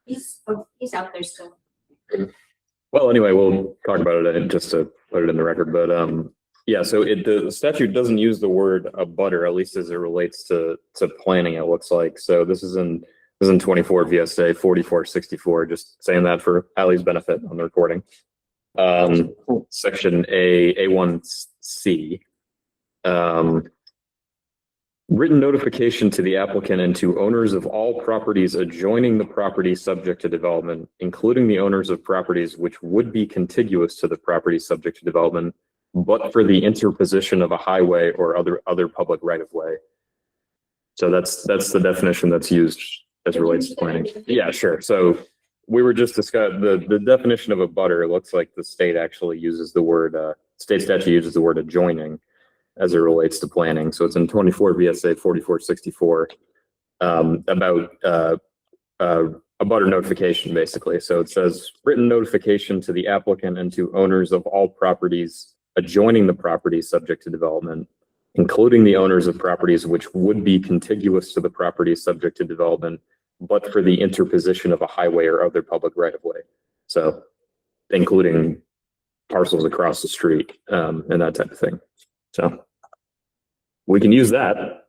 He's out there still. well, anyway, we'll talk about it just to put it in the record. But yeah, so the statute doesn't use the word abutter, at least as it relates to planning. It looks like so. This is in 24 VSA 4464. Just saying that for Allie's benefit on the recording. Section A1C. Written notification to the applicant and to owners of all properties adjoining the property subject to development, including the owners of properties which would be contiguous to the property subject to development, but for the interposition of a highway or other public right of way. So that's the definition that's used as relates to planning. Yeah, sure. So we were just discussing the definition of a butter. It looks like the state actually uses the word, state statute uses the word adjoining as it relates to planning. So it's in 24 VSA 4464 about a butter notification, basically. So it says written notification to the applicant and to owners of all properties adjoining the property subject to development, including the owners of properties which would be contiguous to the property subject to development, but for the interposition of a highway or other public right of way. So including parcels across the street and that type of thing. So we can use that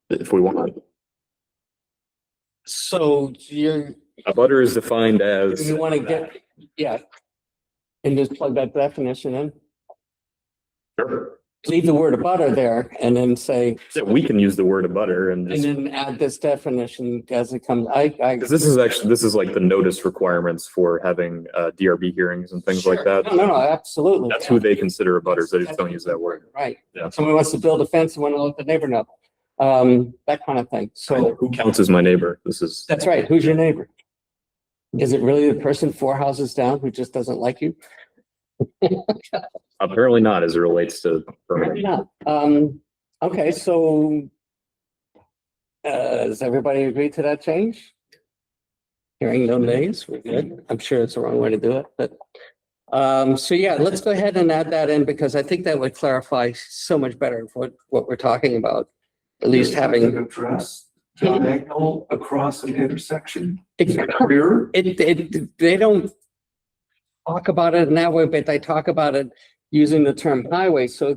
if we want. So A butter is defined as. you want to get, yeah. And just plug that definition in. Sure. Leave the word abutter there and then say, So we can use the word a butter and and just, then add this definition as it comes. because this is like the notice requirements for having DRB hearings and things like that. No, absolutely. That's who they consider a butters. They just don't use that word. Right. Yeah. Someone wants to build a fence and want to let the neighbor know. That kind of thing. So Who counts as my neighbor? This is, that's right. Who's your neighbor? Is it really the person 4 houses down who just doesn't like you? apparently not as it relates to Maybe permitting. not. Okay, so Does everybody agree to that change? Hearing no nays, we're good. I'm sure it's the wrong way to do it, but. So yeah, let's go ahead and add that in because I think that would clarify so much better what we're talking about. At least having. Address diagonal across an intersection. It's Clear. they don't talk about it in that way, but they talk about it using the term highway. So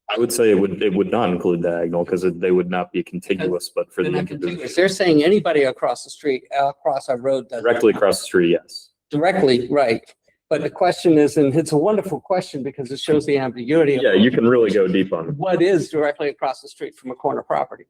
I would say it would not include diagonal because they would not be contiguous, but for they're the not contiguous. They're saying anybody across the street, across our road. directly across the street, yes. Directly, right. But the question is, and it's a wonderful question because it shows the ambiguity. Of Yeah, you can really go deep on it. what is directly across the street from a corner property.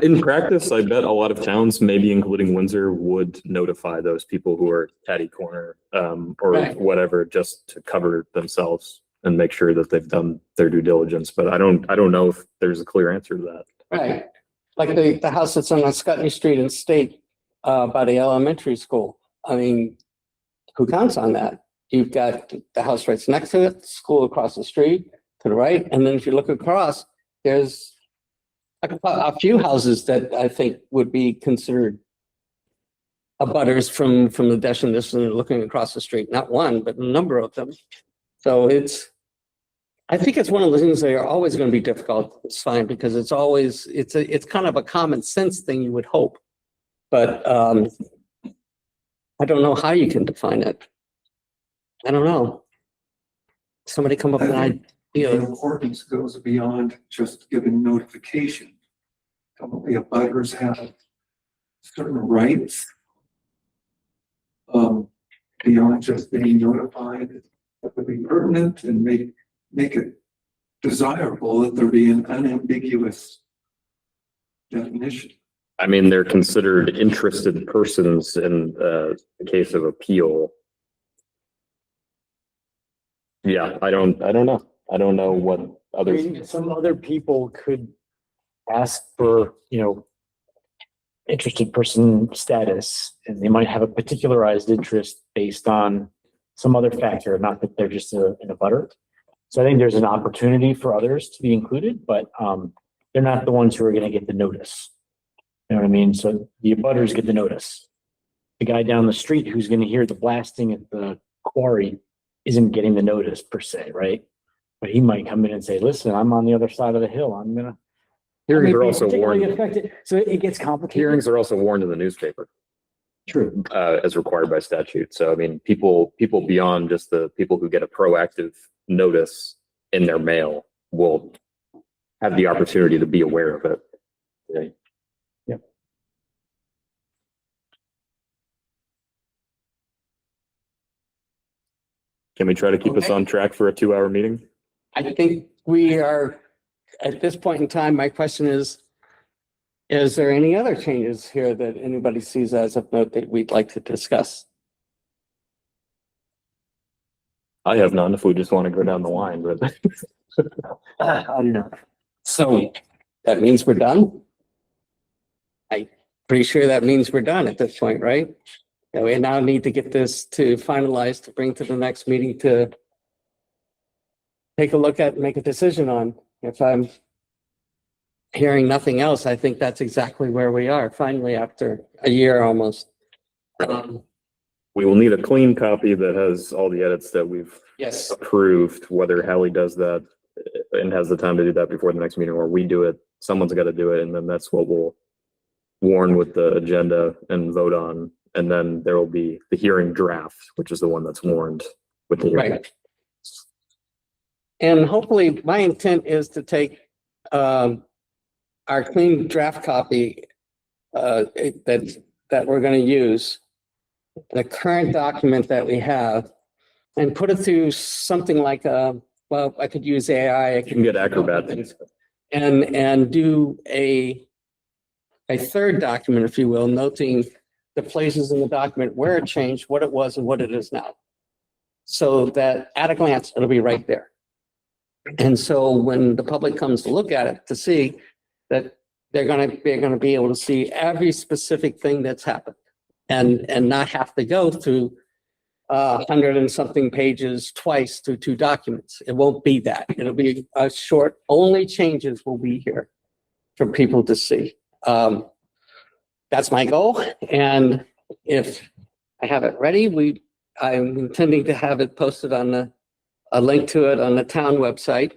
In practice, I bet a lot of towns, maybe including Windsor, would notify those people who are catty corner, or Right. whatever, just to cover themselves and make sure that they've done their due diligence. But I don't know if there's a clear answer to that. Right. Like the house that's on Scotney Street in State, by the elementary school. I mean, who counts on that? You've got the house right next to it, school across the street to the right. And then if you look across, there's a few houses that I think would be considered abutters from the dash and this and looking across the street. Not one, but a number of them. So I think it's one of the things that are always going to be difficult to find because it's kind of a common sense thing you would hope. But I don't know how you can define it. I don't know. Somebody come up with an idea. The importance goes beyond just giving notification. Probably abutters have certain rights. Beyond just being notified, that would be pertinent and make it desirable that there be an unambiguous definition. I mean, they're considered interested persons in the case of appeal. Yeah, I don't know. I don't know what I others. mean, some other people could ask for, interested person status, and they might have a particularized interest based on some other factor, not that they're just in a butter. So I think there's an opportunity for others to be included, but they're not the ones who are going to get the notice. You know what I mean? So the abutters get the notice. The guy down the street who's going to hear the blasting at the quarry isn't getting the notice per se, right? But he might come in and say, listen, I'm on the other side of the hill. I'm going to. Hearings are also particularly warned. affected. So it gets complicated. Hearings are also warned in the newspaper, True. as required by statute. So I mean, people beyond just the people who get a proactive notice in their mail will have the opportunity to be aware of it. Right. Yep. Can we try to keep us Okay. on track for a 2-hour meeting? I think we are, at this point in time, my question is there any other changes here that anybody sees as of note that we'd like to discuss? I have none if we just want to go down the line, but I don't know. So that means we're done? I'm pretty sure that means we're done at this point, right? And we now need to get this to finalize to bring to the next meeting to take a look at and make a decision on. If I'm hearing nothing else, I think that's exactly where we are finally after a year almost. we will need a clean copy that has all the edits that we've Yes, approved, whether Hallie does that and has the time to do that before the next meeting, or we do it. Someone's got to do it, and then that's what we'll warn with the agenda and vote on. And then there will be the hearing draft, which is the one that's warned with the hearing. right. And hopefully my intent is to take our clean draft copy that we're going to use, the current document that we have, and put it through something like well, I could use AI. You can get Acrobat. And do a third document, if you will, noting the places in the document where it changed, what it was and what it is now. So that at a glance, it'll be right there. And so when the public comes to look at it, to see that they're gonna be able to see every specific thing that's happened and not have to go through 100 and something pages twice through 2 documents. It won't be that. It'll be a short, only changes will be here for people to see. that's my goal. And if I have it ready, I'm intending to have it posted on a link to it on the town website,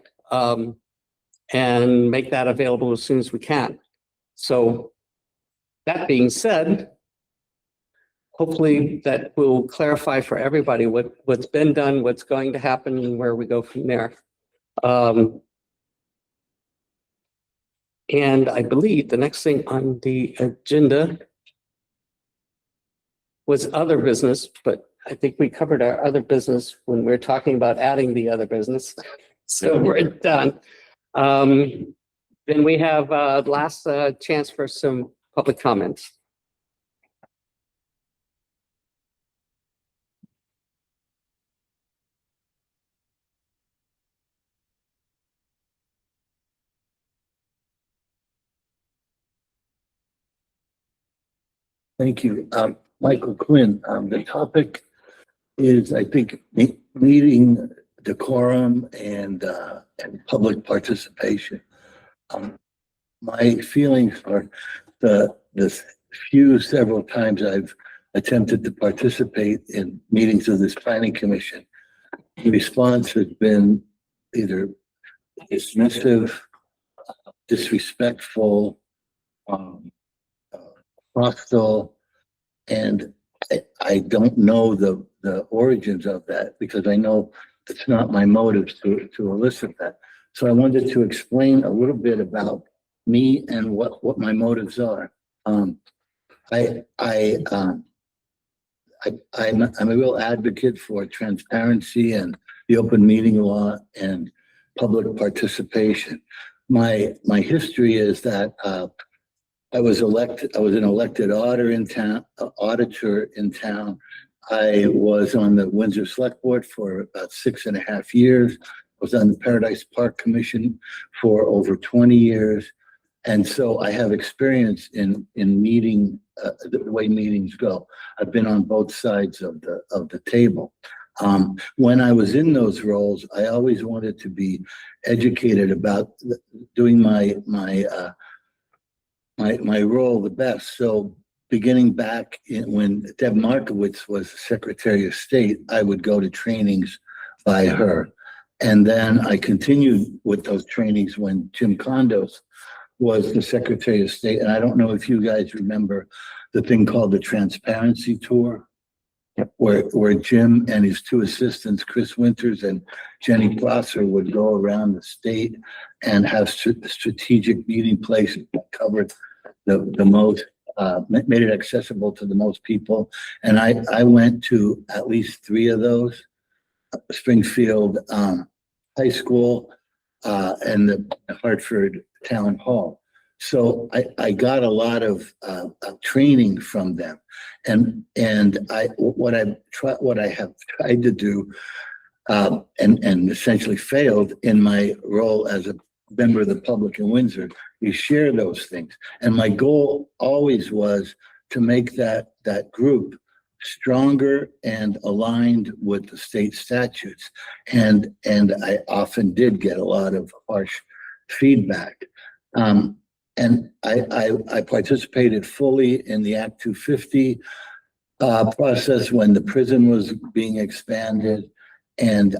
and make that available as soon as we can. So that being said, hopefully that will clarify for everybody what's been done, what's going to happen, and where we go from there. And I believe the next thing on the agenda was other business, but I think we covered our other business when we were talking about adding the other business. So we're done. Then we have last chance for some public comments. Thank you. Michael Quinn, the topic is, I think, meeting decorum and public participation. My feelings are the several times I've attempted to participate in meetings of this planning commission, the response has been either dismissive, disrespectful, hostile, and I don't know the origins of that because I know it's not my motive to elicit that. So I wanted to explain a little bit about me and what my motives are. I'm a real advocate for transparency and the open meeting law and public participation. My history is that I was an elected auditor in town. I was on the Windsor Select Board for about 6.5 years. I was on the Paradise Park Commission for over 20 years. And so I have experience in meeting, the way meetings go. I've been on both sides of the table. When I was in those roles, I always wanted to be educated about doing my role the best. So beginning back when Deb Markowitz was Secretary of State, I would go to trainings by her. And then I continued with those trainings when Jim Condos was the Secretary of State. And I don't know if you guys remember the thing called the Transparency Tour, where Jim and his two assistants, Chris Winters and Jenny Prosser, would go around the state and have strategic meeting places that covered the most, made it accessible to the most people. And I went to at least 3 of those, Springfield High School and the Hartford Town Hall. So I got a lot of training from them, and what I have tried to do, and essentially failed in my role as a member of the public in Windsor, is share those things. And my goal always was to make that group stronger and aligned with the state statutes. And I often did get a lot of harsh feedback. And I participated fully in the Act 250 process when the prison was being expanded. And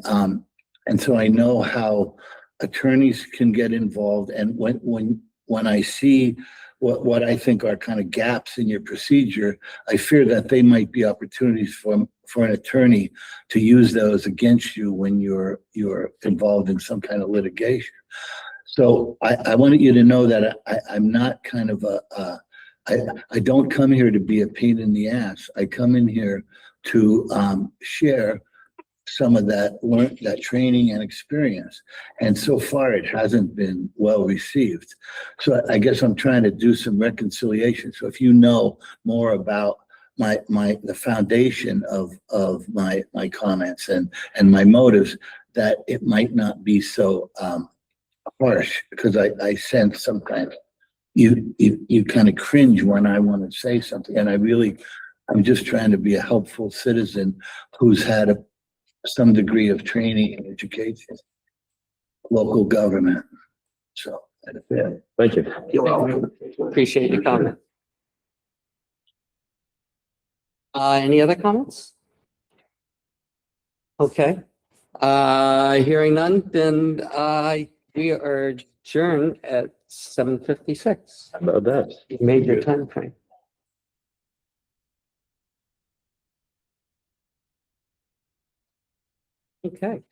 so I know how attorneys can get involved. And when I see what I think are kind of gaps in your procedure, I fear that they might be opportunities for an attorney to use those against you when you're involved in some kind of litigation. So I wanted you to know that I'm not kind of I don't come here to be a pain in the ass. I come in here to share some of that training and experience. And so far it hasn't been well received. So I guess I'm trying to do some reconciliation. So if you know more about the foundation of my comments and my motives, that it might not be so harsh, because I sense some kind of you kind of cringe when I want to say something. And I'm just trying to be a helpful citizen who's had some degree of training and education, local government. So that's it. Thank you. You're welcome. Appreciate your comment. Any other comments? Okay, hearing none, then, we are adjourned at 7:56. How about that? You made your time frame. Okay.